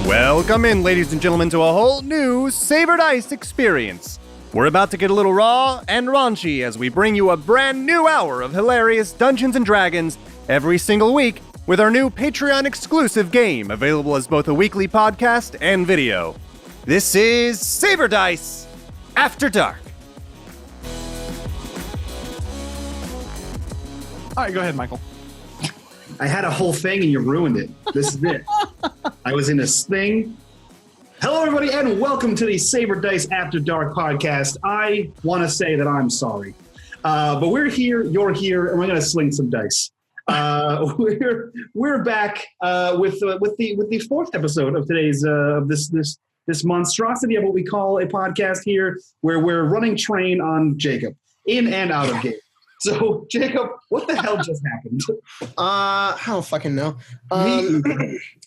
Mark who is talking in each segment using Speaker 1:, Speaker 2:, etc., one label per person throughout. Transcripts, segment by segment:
Speaker 1: Welcome in, ladies and gentlemen, to a whole new Savored Ice experience. We're about to get a little raw and raunchy as we bring you a brand new hour of hilarious Dungeons & Dragons every single week with our new Patreon-exclusive game available as both a weekly podcast and video. This is Savored Ice After Dark.
Speaker 2: All right, go ahead, Michael.
Speaker 3: I had a whole thing and you ruined it. This is it. I was in this thing. Hello, everybody, and welcome to the Saber Dice After Dark podcast. I want to say that I'm sorry. But we're here, you're here, and we're going to sling some dice. We're back with the fourth episode of today's this monstrosity of what we call a podcast here, where we're running train on Jacob in and out of game. So, Jacob, what the hell just happened?
Speaker 4: I don't fucking know.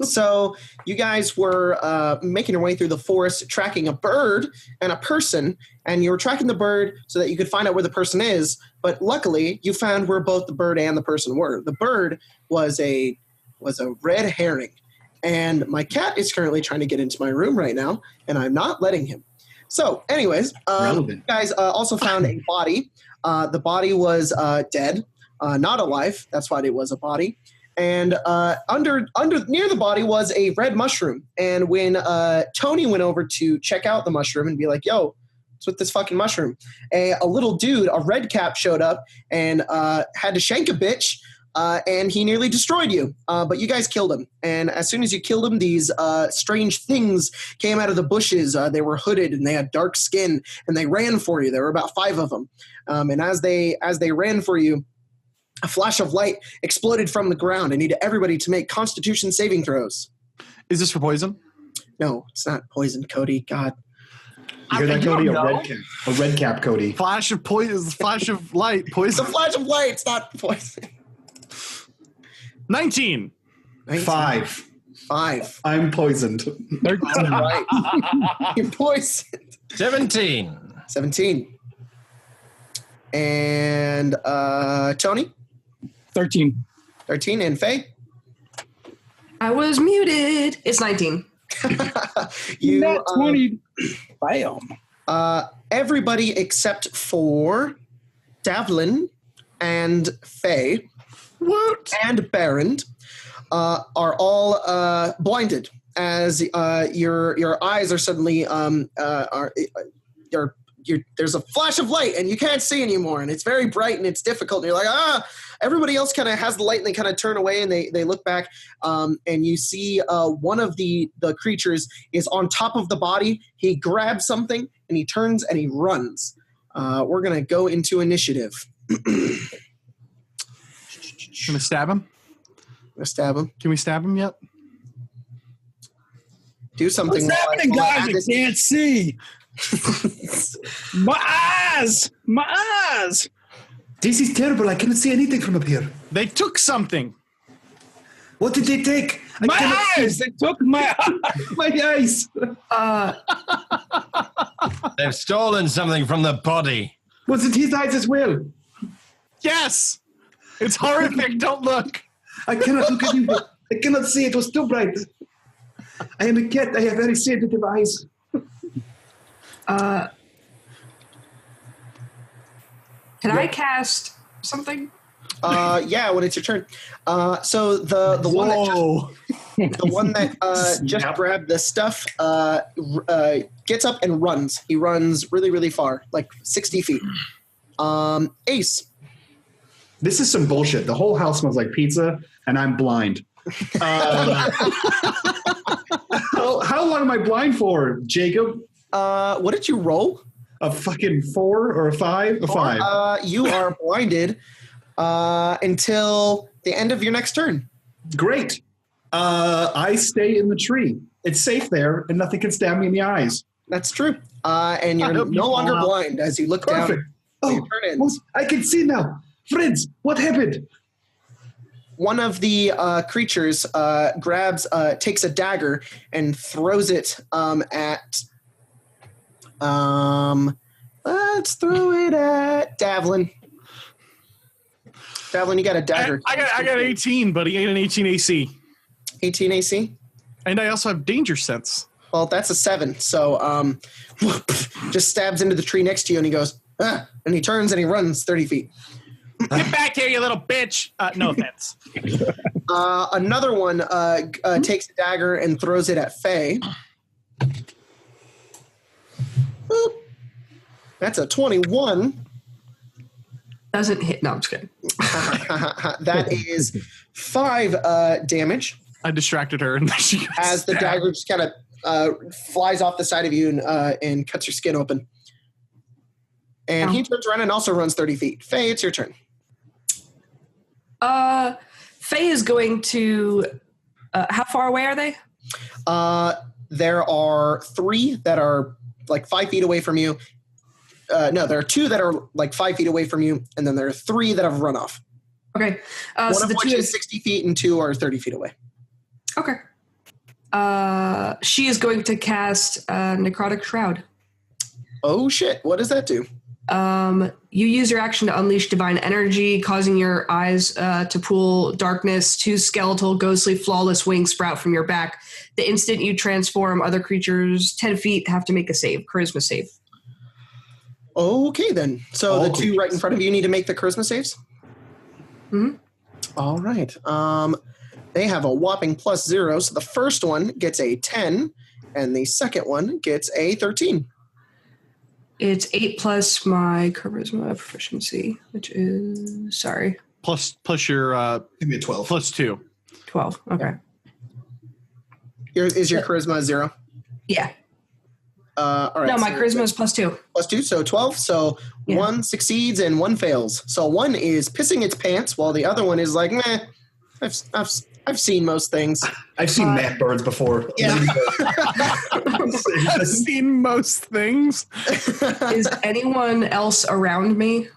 Speaker 4: So, you guys were making your way through the forest, tracking a bird and a person, and you were tracking the bird so that you could find out where the person is, but luckily, you found where both the bird and the person were. The bird was a red herring, and my cat is currently trying to get into my room right now, and I'm not letting him. So, anyways, you guys also found a body. The body was dead, not alive. That's why it was a body. And under near the body was a red mushroom. And when Tony went over to check out the mushroom and be like, "Yo, what's with this fucking mushroom?" A little dude, a red cap, showed up and had to shank a bitch. And he nearly destroyed you, but you guys killed him. And as soon as you killed him, these strange things came out of the bushes. They were hooded and they had dark skin, and they ran for you. There were about 5 of them. And as they ran for you, a flash of light exploded from the ground. I need everybody to make Constitution saving throws.
Speaker 2: Is this for poison?
Speaker 4: No, it's not poison, Cody. God.
Speaker 3: You hear that, Cody? A red cap, Cody.
Speaker 2: Flash of poison. Flash of light. Poison.
Speaker 4: It's a flash of light. It's not poison.
Speaker 2: 19.
Speaker 3: 5. I'm poisoned.
Speaker 4: 13. Right. You're poisoned.
Speaker 5: 17.
Speaker 4: And Tony?
Speaker 6: 13.
Speaker 4: 13. And Faye?
Speaker 5: I was muted. It's 19.
Speaker 4: You
Speaker 6: Not 20. Bam.
Speaker 4: Everybody except for Davlin and Faye and Baron are all blinded as your eyes are suddenly there's a flash of light and you can't see anymore, and it's very bright and it's difficult, and you're like, everybody else kind of has the light and they kind of turn away and they look back, and you see one of the creatures is on top of the body. He grabs something and he turns and he runs. We're gonna go into initiative.
Speaker 2: Gonna stab him? Can we stab him yet?
Speaker 4: Do something.
Speaker 6: What's happening, guys? I can't see. My eyes.
Speaker 3: This is terrible. I cannot see anything from up here.
Speaker 2: They took something.
Speaker 3: What did they take?
Speaker 6: My eyes. They took my eyes.
Speaker 5: They've stolen something from the body.
Speaker 3: Was it his eyes as well?
Speaker 2: Yes. It's horrific. Don't look.
Speaker 3: I cannot look at you. I cannot see. It was too bright. I am a cat. I have very sensitive eyes.
Speaker 5: Can I cast something?
Speaker 4: Yeah, when it's your turn. So the one that just grabbed the stuff gets up and runs. He runs really, really far, like 60 feet. Ace.
Speaker 3: This is some bullshit. The whole house smells like pizza, and I'm blind. How long am I blind for, Jacob?
Speaker 4: What did you roll?
Speaker 3: A fucking 4 or a 5? A 5.
Speaker 4: You are blinded until the end of your next turn.
Speaker 3: Great. I stay in the tree. It's safe there, and nothing can stab me in the eyes.
Speaker 4: That's true. And you're no longer blind as you look
Speaker 3: Perfect.
Speaker 4: down.
Speaker 3: Oh, I can see now. Friends, what happened?
Speaker 4: One of the creatures takes a dagger and throws it at. Let's throw it at Davlin. Davlin, you got a dagger.
Speaker 2: I got 18, buddy. I got an 18 AC.
Speaker 4: 18 AC?
Speaker 2: And I also have danger sense.
Speaker 4: Well, that's a 7. So just stabs into the tree next to you, and he goes, ah, and he turns and he runs 30 feet.
Speaker 2: Get back here, you little bitch. No offense.
Speaker 4: Another one takes a dagger and throws it at Faye. Boop. That's a 21.
Speaker 5: Doesn't hit. No, I'm just kidding.
Speaker 4: That is 5 damage.
Speaker 2: I distracted her, and then she got
Speaker 4: As the dagger just kind of flies off the side of you and cuts your skin open. And he turns around and also runs 30 feet. Faye, it's your turn.
Speaker 5: Faye is going to. How far away are they?
Speaker 4: There are 3 that are like 5 feet away from you. No, there are 2 that are like 5 feet away from you, and then there are 3 that have run off.
Speaker 5: Okay.
Speaker 4: One
Speaker 5: so
Speaker 4: of
Speaker 5: the
Speaker 4: which
Speaker 5: 2
Speaker 4: is 60 feet, and 2 are 30 feet away.
Speaker 5: Okay. She is going to cast Necrotic Shroud.
Speaker 4: Oh shit! What does that do?
Speaker 5: You use your action to unleash divine energy, causing your eyes to pool darkness. 2 skeletal, ghostly, flawless wings sprout from your back. The instant you transform, other creatures 10 feet have to make a save, charisma save.
Speaker 4: Okay, then. So
Speaker 3: All
Speaker 4: the 2
Speaker 3: creatures.
Speaker 4: right in front of you need to make the charisma saves?
Speaker 5: Mm-hmm.
Speaker 4: All right. They have a whopping +0. So the first one gets a 10, and the second one gets a 13.
Speaker 5: It's 8 plus my charisma proficiency, which is,
Speaker 2: plus your
Speaker 3: Give me a 12.
Speaker 2: plus 2.
Speaker 5: 12. Okay.
Speaker 4: Is your charisma 0?
Speaker 5: Yeah.
Speaker 4: All right.
Speaker 5: No, my
Speaker 4: so
Speaker 5: charisma is +2.
Speaker 4: +2, so 12. So
Speaker 5: Yeah.
Speaker 4: 1 succeeds and 1 fails. So one is pissing its pants, while the other one is like, meh. I've seen most things.
Speaker 3: I've seen Matt birds before.
Speaker 4: Yeah.
Speaker 2: I've seen most things.
Speaker 5: Is anyone else around me?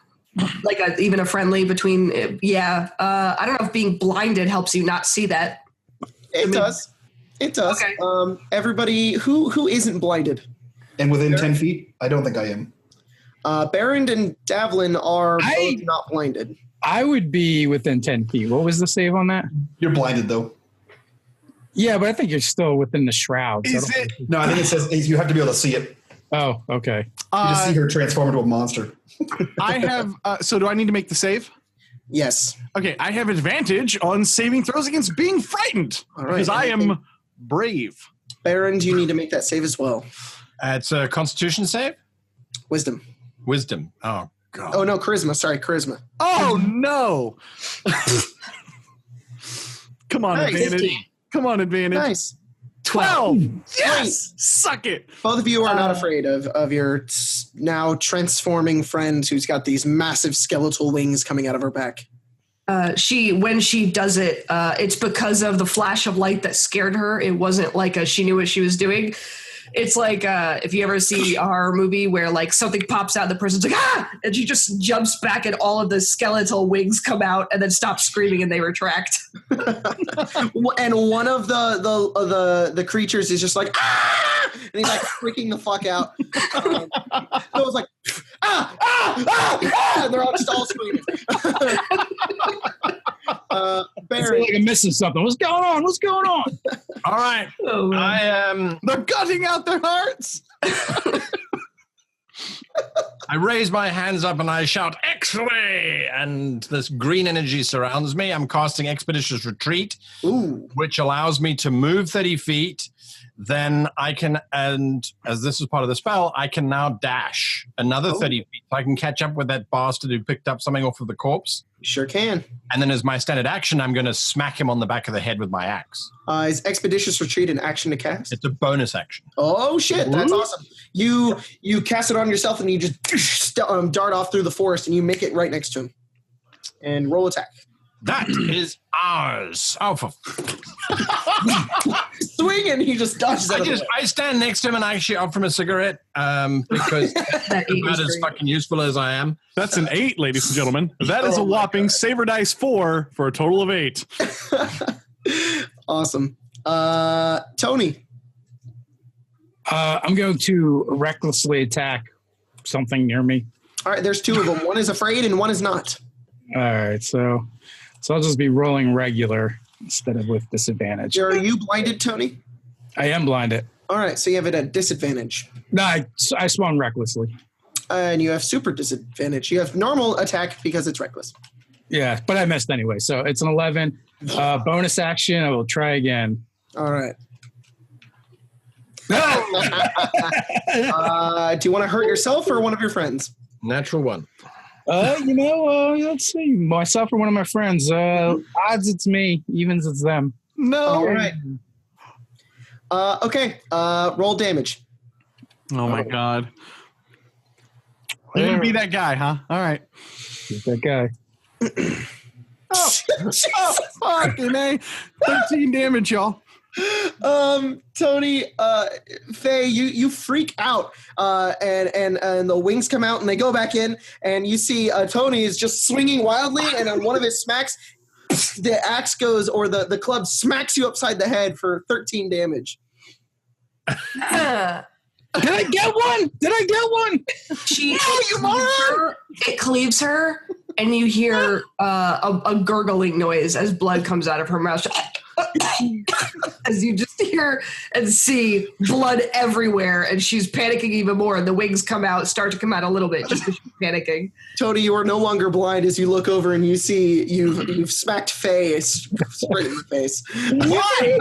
Speaker 5: Like even a friendly between? Yeah. I don't know if being blinded helps you not see that.
Speaker 4: It does. It does.
Speaker 5: Okay.
Speaker 4: Everybody who isn't blinded.
Speaker 3: And within 10 feet? I don't think I am.
Speaker 4: Baron and Davlin are both not blinded.
Speaker 6: I would be within 10 feet. What was the save on that?
Speaker 3: You're blinded, though.
Speaker 6: Yeah, but I think you're still within the shroud. so I
Speaker 2: Is
Speaker 6: don't
Speaker 2: it?
Speaker 6: think-
Speaker 3: No, I think it says you have to be able to see it.
Speaker 6: Oh, okay.
Speaker 3: You just see her transform into a monster.
Speaker 2: I have. So do I need to make the save?
Speaker 4: Yes.
Speaker 2: Okay, I have advantage on saving throws against being frightened
Speaker 4: All right,
Speaker 2: because I
Speaker 4: anything-
Speaker 2: am brave.
Speaker 4: Baron, do you need to make that save as well?
Speaker 1: It's a Constitution save.
Speaker 4: Wisdom.
Speaker 1: Wisdom. Oh God.
Speaker 4: Oh no, charisma. Sorry, charisma.
Speaker 2: Oh no! Come on,
Speaker 4: Nice.
Speaker 2: advantage.
Speaker 1: 15.
Speaker 2: Come on, advantage.
Speaker 4: Nice.
Speaker 2: 12. Yes. Suck it.
Speaker 4: Both of you are not afraid of your now transforming friend who's got these massive skeletal wings coming out of her back.
Speaker 5: When she does it, it's because of the flash of light that scared her. It wasn't like she knew what she was doing. It's like if you ever see a horror movie where like something pops out and the person's like, ah! And she just jumps back and all of the skeletal wings come out and then stops screaming and they retract.
Speaker 4: And one of the creatures is just like, ah! And he's like freaking the fuck out. So it was like, ah, ah, ah, ah! And they're all just all screaming.
Speaker 6: I
Speaker 4: Baron,
Speaker 6: feel like I'm missing something. What's going on? What's going on?
Speaker 1: All right.
Speaker 5: Oh, man.
Speaker 1: I am.
Speaker 2: They're gutting out their hearts.
Speaker 1: I raise my hands up and I shout, X-ray! And this green energy surrounds me. I'm casting Expeditious Retreat,
Speaker 4: ooh,
Speaker 1: which allows me to move 30 feet. Then I can, and as this is part of the spell, I can now dash another 30 feet. So I can catch up with that bastard who picked up something off of the corpse.
Speaker 4: sure can.
Speaker 1: And then as my standard action, I'm going to smack him on the back of the head with my axe.
Speaker 4: Is Expeditious Retreat an action to cast?
Speaker 1: It's a bonus action.
Speaker 4: Oh shit, that's awesome. You cast it on yourself and you just dart off through the forest and you make it right next to him. And roll attack.
Speaker 1: That is ours. Oh, for
Speaker 4: Swing and he just dodges out of the way.
Speaker 1: I stand next to him and I actually offer him a cigarette because
Speaker 5: That eight
Speaker 1: about
Speaker 5: is
Speaker 1: as
Speaker 5: great.
Speaker 1: fucking useful as I am.
Speaker 2: That's an 8, ladies and gentlemen. That is a whopping Saber Dice 4 for a total of 8.
Speaker 4: Awesome. Tony.
Speaker 6: I'm going to recklessly attack something near me.
Speaker 4: All right, there's 2 of them. One is afraid and one is not.
Speaker 6: All right, so I'll just be rolling regular instead of with disadvantage.
Speaker 4: Are you blinded, Tony?
Speaker 6: I am blinded.
Speaker 4: All right, so you have it at disadvantage.
Speaker 6: No, I spawn recklessly.
Speaker 4: And you have super disadvantage. You have normal attack because it's reckless.
Speaker 6: Yeah, but I missed anyway. So it's an 11. Bonus action. I will try again.
Speaker 4: All right.
Speaker 6: No!
Speaker 4: Do you want to hurt yourself or one of your friends?
Speaker 7: Natural one.
Speaker 6: Let's see. Myself or one of my friends. Odds it's me. Evens it's them.
Speaker 1: No.
Speaker 4: All right. Okay. Roll damage.
Speaker 2: Oh my god. You're gonna be that guy, huh? All right.
Speaker 6: Who's that guy?
Speaker 2: Oh, fucking A. 13 damage, y'all.
Speaker 4: Tony, Faye, you freak out, and the wings come out and they go back in, and you see Tony is just swinging wildly, and on one of his smacks, the axe goes, or the club smacks you upside the head for 13 damage.
Speaker 6: Did I get one?
Speaker 5: It cleaves her, and you hear a gurgling noise as blood comes out of her mouth. As you just hear and see blood everywhere, and she's panicking even more, and the wings start to come out a little bit just because she's panicking.
Speaker 4: Tony, you are no longer blind as you look over and you see you've smacked Faye straight in the face.
Speaker 2: Why?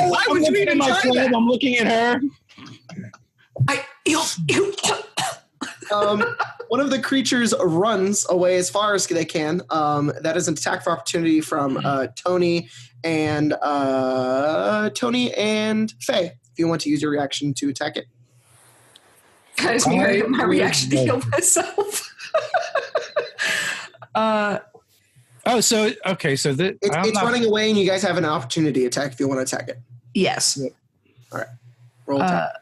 Speaker 2: Why would you even try that?
Speaker 6: I'm looking at her.
Speaker 4: One of the creatures runs away as far as they can. That is an attack for opportunity from Tony and Faye. If you want to use your reaction to attack it.
Speaker 5: Guys, my reaction to heal myself.
Speaker 6: So
Speaker 4: it's running away, and you guys have an opportunity attack if you want to attack it.
Speaker 5: Yes.
Speaker 4: All right. Roll attack.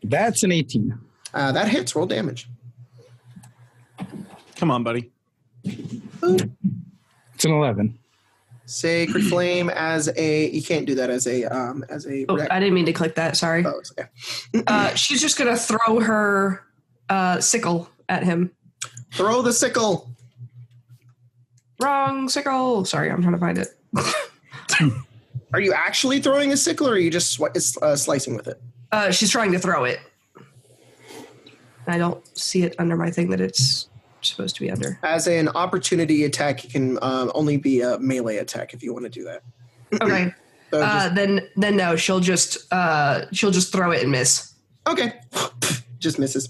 Speaker 6: That's an 18.
Speaker 4: That hits. Roll damage.
Speaker 2: Come on, buddy.
Speaker 6: It's an 11.
Speaker 4: Sacred Flame as a. You can't do that as a.
Speaker 5: Oh, I didn't mean to click that. Sorry.
Speaker 4: Oh, it's okay.
Speaker 5: She's just gonna throw her sickle at him.
Speaker 4: Throw the sickle.
Speaker 5: Wrong sickle. Sorry, I'm trying to find it.
Speaker 4: Are you actually throwing a sickle, or are you just slicing with it?
Speaker 5: She's trying to throw it. I don't see it under my thing that it's supposed to be under.
Speaker 4: As an opportunity attack, it can only be a melee attack if you want to do that.
Speaker 5: Okay. Then no, she'll just throw it and miss.
Speaker 4: Okay. Just misses.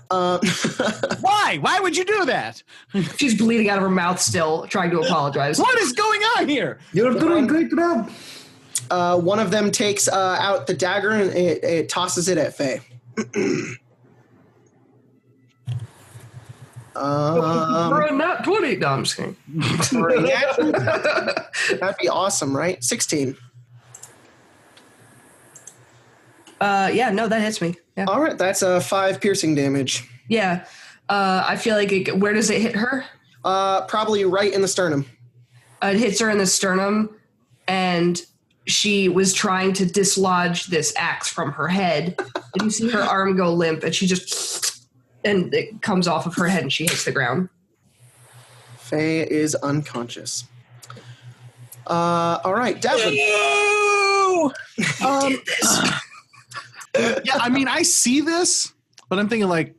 Speaker 2: Why? Why would you do that?
Speaker 5: She's bleeding out of her mouth still, trying to apologize.
Speaker 2: What is going on here?
Speaker 3: You're doing great job.
Speaker 4: One of them takes out the dagger and it tosses it at Faye.
Speaker 5: For a nat 20. No, I'm just kidding.
Speaker 4: That'd be awesome, right? 16.
Speaker 5: Yeah, no, that hits me. Yeah.
Speaker 4: All right, that's 5 piercing damage.
Speaker 5: Yeah. I feel like where does it hit her?
Speaker 4: Probably right in the sternum.
Speaker 5: It hits her in the sternum, and she was trying to dislodge this axe from her head. And you see her arm go limp, and and it comes off of her head, and she hits the ground.
Speaker 4: Faye is unconscious. All right, Devin.
Speaker 2: Yeah, I mean, I see this, but I'm thinking like,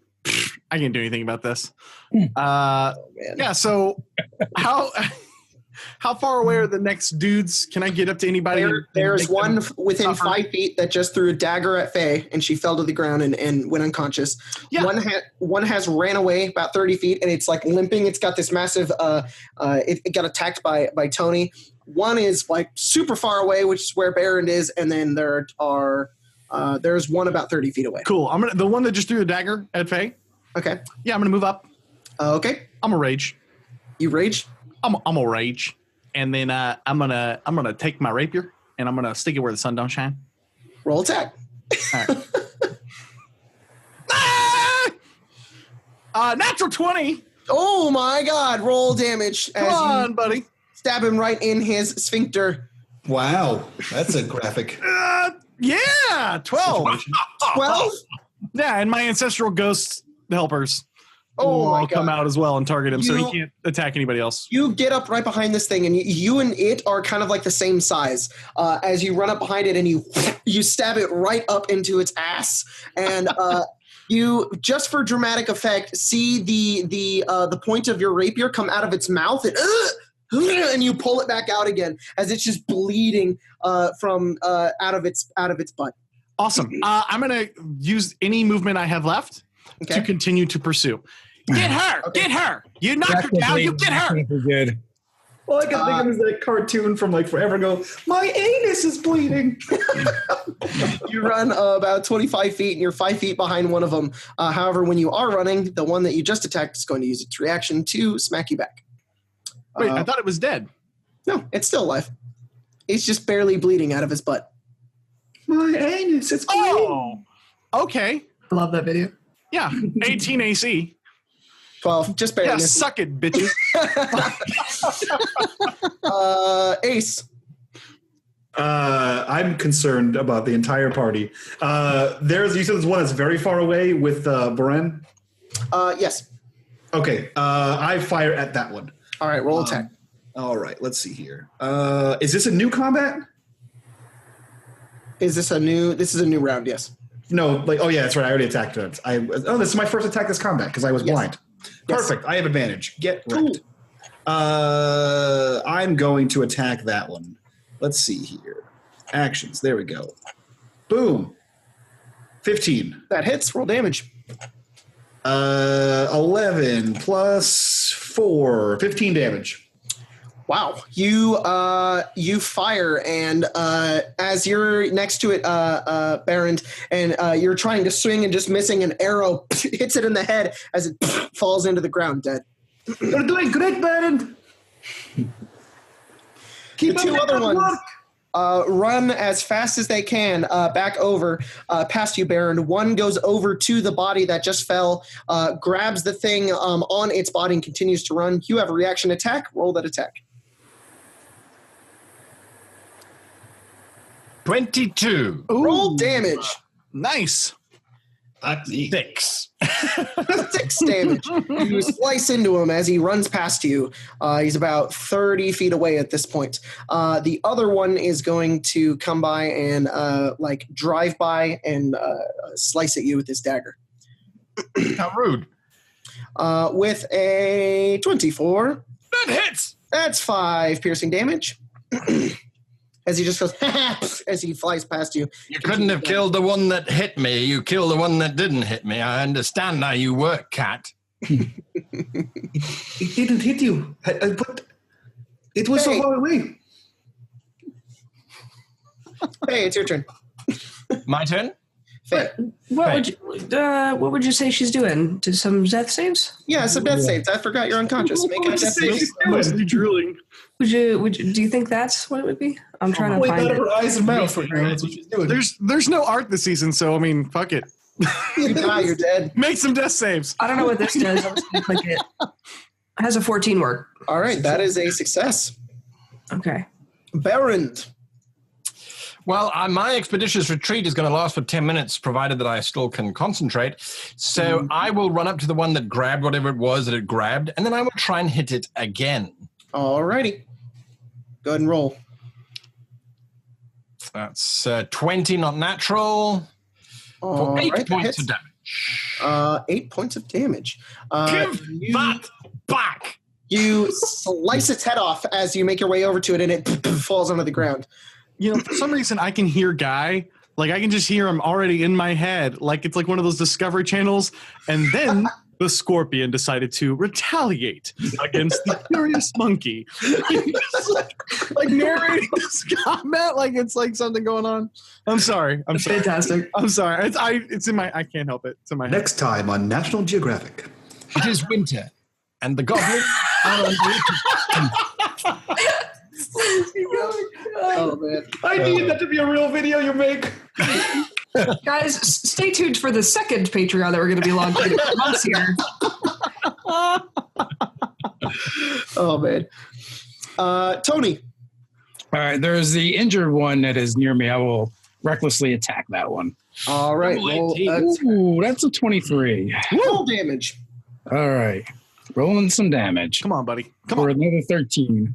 Speaker 2: I can't do anything about this. Yeah, so how far away are the next dudes? Can I get up to anybody?
Speaker 4: There's one within 5 feet that just threw a dagger at Faye, and she fell to the ground and went unconscious.
Speaker 2: Yeah.
Speaker 4: One has ran away about 30 feet, and it's like limping. It's got this massive. It got attacked by Tony. One is like super far away, which is where Baron is, and then there's one about 30 feet away.
Speaker 2: Cool. The one that just threw a dagger at Faye.
Speaker 4: Okay.
Speaker 2: Yeah, I'm gonna move up.
Speaker 4: Okay.
Speaker 2: I'm a rage.
Speaker 4: You rage?
Speaker 2: I'm a rage, and then I'm gonna take my rapier and I'm gonna stick it where the sun don't shine.
Speaker 4: Roll attack.
Speaker 2: All right. Natural 20.
Speaker 4: Oh my God! Roll damage.
Speaker 2: Come on, buddy.
Speaker 4: Stab him right in his sphincter.
Speaker 7: Wow, that's a graphic.
Speaker 2: Yeah, 12.
Speaker 4: 12.
Speaker 2: Yeah, and my ancestral ghost helpers.
Speaker 4: Oh my
Speaker 2: will come
Speaker 4: God.
Speaker 2: out as well and target him, so
Speaker 4: You-
Speaker 2: he can't attack anybody else.
Speaker 4: You get up right behind this thing, and you and it are kind of like the same size. As you run up behind it, and you stab it right up into its ass, and you, just for dramatic effect, see the point of your rapier come out of its mouth, and you pull it back out again as it's just bleeding from out of its butt.
Speaker 2: Awesome. I'm gonna use any movement I have left
Speaker 4: Okay.
Speaker 2: to continue to pursue. Get her!
Speaker 4: Okay.
Speaker 2: Get her! You knocked her down. You get her!
Speaker 6: Good.
Speaker 3: All I can think of is that cartoon from like forever ago. My anus is bleeding.
Speaker 4: You run about 25 feet, and you're 5 feet behind one of them. However, when you are running, the one that you just attacked is going to use its reaction to smack you back.
Speaker 2: Wait, I thought it was dead.
Speaker 4: No, it's still alive. It's just barely bleeding out of his butt.
Speaker 3: My anus, it's bleeding.
Speaker 2: Oh, okay.
Speaker 5: I love that video.
Speaker 2: Yeah, 18 AC.
Speaker 4: 12, just barely.
Speaker 2: Yeah,
Speaker 4: missed.
Speaker 2: suck it, bitches.
Speaker 4: Ace.
Speaker 3: I'm concerned about the entire party. You said there's one that's very far away with Beren.
Speaker 4: Yes.
Speaker 3: Okay, I fire at that one.
Speaker 4: All right, roll attack.
Speaker 3: All right, let's see here. Is this a new combat?
Speaker 4: This is a new round, yes.
Speaker 3: No, oh yeah, that's right. I already attacked it. This is my first attack this combat because I was
Speaker 4: Yes.
Speaker 3: blind.
Speaker 4: Yes.
Speaker 3: Perfect. I have advantage. Get
Speaker 4: Cool.
Speaker 3: wrecked. I'm going to attack that one. Let's see here. Actions. There we go. Boom. 15.
Speaker 4: That hits. Roll damage.
Speaker 3: 11 plus 4. 15 damage.
Speaker 4: Wow. You fire, and as you're next to it, Baron, and you're trying to swing and just missing, an arrow hits it in the head as it falls into the ground dead.
Speaker 3: You're doing great, Baron.
Speaker 4: The two other ones run as fast as they can back over past you, Baron. One goes over to the body that just fell, grabs the thing on its body, and continues to run. You have a reaction attack. Roll that attack.
Speaker 8: 22.
Speaker 4: Roll damage.
Speaker 2: Nice.
Speaker 8: 6.
Speaker 4: 6 damage. You slice into him as he runs past you. He's about 30 feet away at this point. The other one is going to come by and drive by and slice at you with his dagger.
Speaker 8: How rude.
Speaker 4: With a 24.
Speaker 8: That hits.
Speaker 4: That's 5 piercing damage. As he just goes, as he flies past you.
Speaker 8: You couldn't have killed the one that hit me. You killed the one that didn't hit me. I understand how you work, cat.
Speaker 3: It didn't hit you. But it was
Speaker 4: Hey.
Speaker 3: so far away.
Speaker 4: Hey, it's your turn.
Speaker 8: My turn?
Speaker 4: Faye.
Speaker 5: What would you say she's doing? To some death saves?
Speaker 4: Yeah, some death saves. I forgot you're unconscious. Make a death save.
Speaker 2: Mostly drooling.
Speaker 5: Would you? Do you think that's what it would be? I'm trying to
Speaker 3: Wait,
Speaker 5: find
Speaker 3: out of
Speaker 5: it.
Speaker 3: her eyes and mouth. That's what she's doing.
Speaker 2: There's no art this season, so I mean, fuck it.
Speaker 4: You die, you're dead.
Speaker 2: Make some death saves.
Speaker 5: I don't know what this does. I'm just gonna click it. It has a 14 work.
Speaker 4: All right, that is a success.
Speaker 5: Okay.
Speaker 4: Baron.
Speaker 8: Well, my expeditious retreat is going to last for 10 minutes, provided that I still can concentrate. So I will run up to the one that grabbed whatever it was that it grabbed, and then I will try and hit it again.
Speaker 4: All righty. Go ahead and roll.
Speaker 8: That's 20, not natural,
Speaker 4: All
Speaker 8: for 8
Speaker 4: right, that
Speaker 8: points
Speaker 4: hits.
Speaker 8: of damage.
Speaker 4: 8 points of damage.
Speaker 8: Give that back!
Speaker 4: You slice its head off as you make your way over to it, and it falls onto the ground.
Speaker 2: You know, for some reason, I can hear Guy. Like, I can just hear him already in my head. Like, it's like one of those Discovery Channels. And then the scorpion decided to retaliate against the furious monkey. like narrating this combat like it's like something going on. I'm sorry. I'm sorry.
Speaker 5: Fantastic.
Speaker 2: I'm sorry. It's in my. I can't help it. It's in my head.
Speaker 3: Next time on National Geographic.
Speaker 8: It is winter, and the goblins are on
Speaker 4: Oh, man.
Speaker 3: I need that to be a real video you make.
Speaker 5: Guys, stay tuned for the second Patreon that we're going to be launching in months here.
Speaker 4: Oh, man. Tony.
Speaker 6: All right, there's the injured one that is near me. I will recklessly attack that one.
Speaker 4: All right. Roll
Speaker 6: Ooh, that's a 23.
Speaker 4: roll damage.
Speaker 6: All right. Rolling some damage.
Speaker 2: Come on, buddy. Come
Speaker 6: For
Speaker 2: on.
Speaker 6: another 13.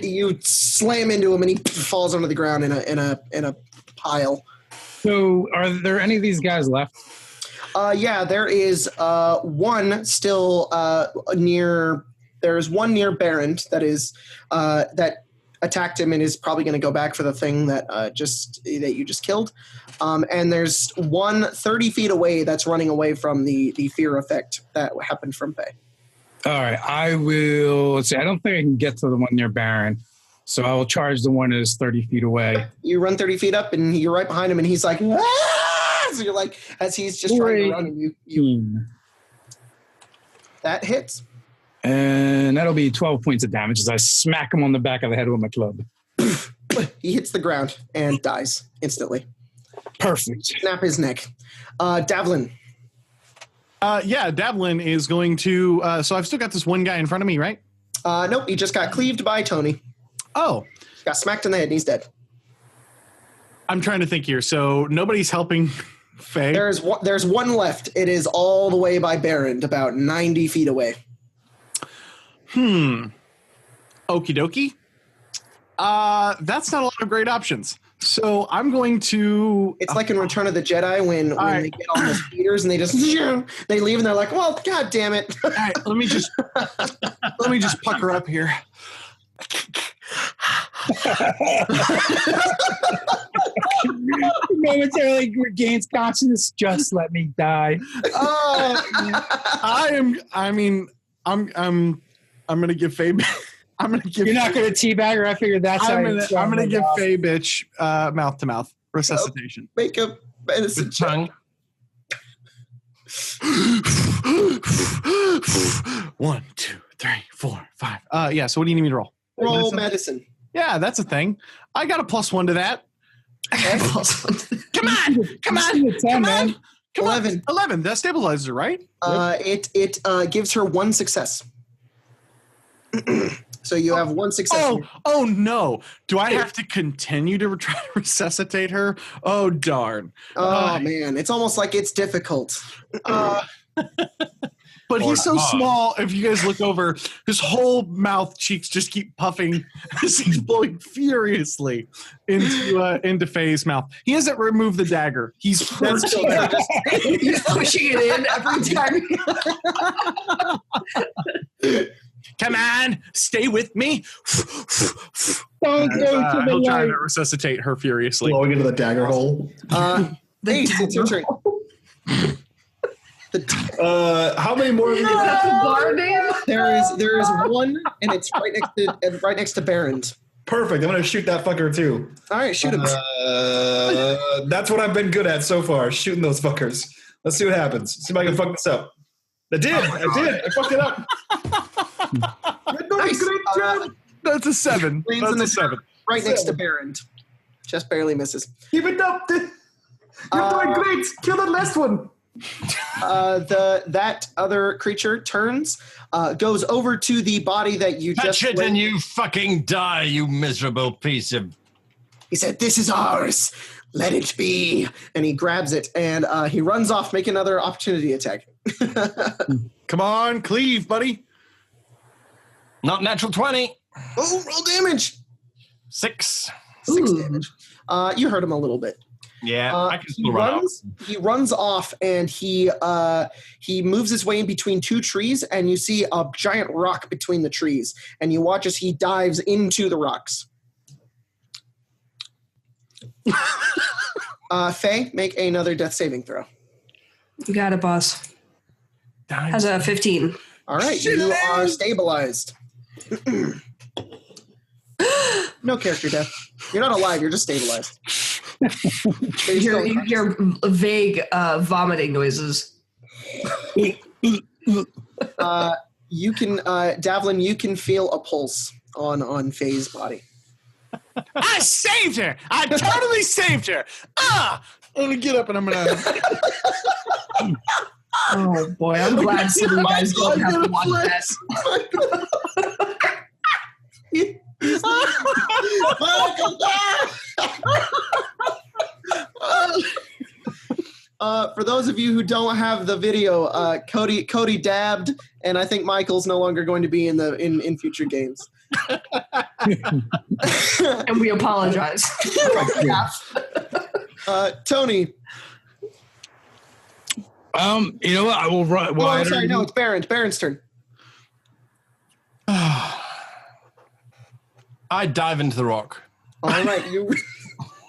Speaker 4: You slam into him and he falls onto the ground in a pile.
Speaker 6: So, are there any of these guys left?
Speaker 4: There is one still near. There's one near Barrand that is that attacked him and is probably going to go back for the thing that you just killed. And there's one 30 feet away that's running away from the fear effect that happened from Faye.
Speaker 6: All right. I will. Let's see. I don't think I can get to the one near Baron. So I will charge the one that is 30 feet away.
Speaker 4: You run 30 feet up and you're right behind him and he's like, "Ah!" So you're like, as he's just trying to run and you that hits.
Speaker 6: And that'll be 12 points of damage as I smack him on the back of the head with my club.
Speaker 4: He hits the ground and dies instantly.
Speaker 6: Perfect.
Speaker 4: Snap his neck. Davlin.
Speaker 2: Davlin is going to. So I've still got this one guy in front of me, right?
Speaker 4: Nope, he just got cleaved by Tony.
Speaker 2: Oh.
Speaker 4: Got smacked in the head and he's dead.
Speaker 2: I'm trying to think here. So nobody's helping Faye.
Speaker 4: There's one left. It is all the way by Barrand, about 90 feet away.
Speaker 2: Okie dokie. That's not a lot of great options. So I'm going to.
Speaker 4: It's like in Return of the Jedi when they get on the speeders and they just they leave and they're like, well, god damn it.
Speaker 2: All right, let me just pucker up here.
Speaker 6: Momentarily regains consciousness. Just let me die.
Speaker 2: I'm gonna give Faye. I'm gonna give.
Speaker 6: You're not gonna teabag her. I figured that's how.
Speaker 2: I'm gonna give Faye bitch mouth to mouth resuscitation.
Speaker 4: Make a medicine
Speaker 8: tongue.
Speaker 2: 1, 2, 3, 4, 5. Yeah. So what do you need me to roll?
Speaker 4: Roll medicine.
Speaker 2: Yeah, that's a thing. I got a +1 to that.
Speaker 4: Okay.
Speaker 2: Come on.
Speaker 6: 10, man.
Speaker 4: 11.
Speaker 2: 11. That stabilizes her, right?
Speaker 4: It gives her one success. So you have one success.
Speaker 2: Oh no! Do I have to continue to try to resuscitate her? Oh darn!
Speaker 4: Oh man, it's almost like it's difficult.
Speaker 2: But he's so small. If you guys look over, his whole mouth cheeks just keep puffing as he's blowing furiously into Faye's mouth. He hasn't removed the dagger. He's
Speaker 5: pushing it in every time.
Speaker 2: Come on, stay with me.
Speaker 6: Don't go to the
Speaker 2: he'll try
Speaker 6: light.
Speaker 2: to resuscitate her furiously.
Speaker 3: Blowing into the dagger hole.
Speaker 4: Ace, it's your turn.
Speaker 3: How many more?
Speaker 4: There is one, and it's right next to Barrand.
Speaker 3: Perfect. I'm gonna shoot that fucker too.
Speaker 4: All right, shoot him.
Speaker 3: That's what I've been good at so far, shooting those fuckers. Let's see what happens. See if I can fuck this up. I did. I fucked it up.
Speaker 4: Nice.
Speaker 3: Great job.
Speaker 2: That's a 7.
Speaker 4: Lands in
Speaker 2: That's
Speaker 4: the
Speaker 2: a 7.
Speaker 4: right next to Barrand. Just barely misses.
Speaker 3: Keep it up. You're doing great. Kill the last one.
Speaker 4: That other creature turns, goes over to the body that you
Speaker 8: Touch
Speaker 4: just
Speaker 8: it and you fucking die, you miserable piece of...
Speaker 4: He said, "This is ours. Let it be." And he grabs it and he runs off, make another opportunity attack.
Speaker 2: Come on, cleave, buddy.
Speaker 8: Not natural 20.
Speaker 4: Oh, roll damage.
Speaker 8: 6.
Speaker 4: 6 damage. You hurt him a little bit.
Speaker 8: Yeah, I can still run out.
Speaker 4: He runs off and he moves his way in between two trees, and you see a giant rock between the trees, and you watch as he dives into the rocks. Faye, make another death saving throw.
Speaker 5: You got it, boss. Has a 15.
Speaker 4: All right, you are stabilized. No character death. You're not alive, you're just stabilized.
Speaker 5: You hear vague vomiting noises.
Speaker 4: You can, Davlin, you can feel a pulse on Faye's body.
Speaker 2: I saved her. I totally saved her. I'm gonna get up and I'm gonna.
Speaker 5: Oh boy, I'm glad some of you guys don't have to watch this.
Speaker 4: For those of you who don't have the video, Cody dabbed, and I think Michael's no longer going to be in future games.
Speaker 5: And we apologize.
Speaker 4: Tony.
Speaker 6: You know what? I will run. Well,
Speaker 4: I'm sorry. No, it's Baron. Baron's turn.
Speaker 8: I dive into the rock.
Speaker 4: All right, you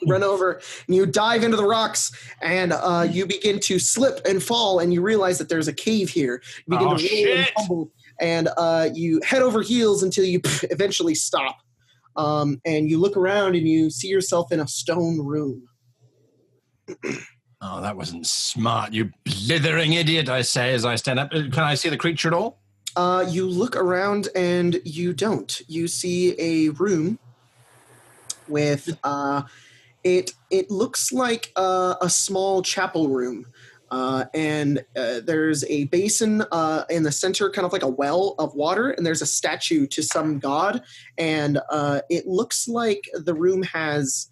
Speaker 4: run over and you dive into the rocks, and you begin to slip and fall, and you realize that there's a cave here. You begin to roll and tumble, and you head over heels until you eventually stop. And you look around and you see yourself in a stone room.
Speaker 8: Oh, that wasn't smart, you blithering idiot, I say as I stand up. Can I see the creature at all?
Speaker 4: You look around and you don't. You see a room with it looks like a small chapel room. And there's a basin in the center, kind of like a well of water, and there's a statue to some god. And it looks like the room has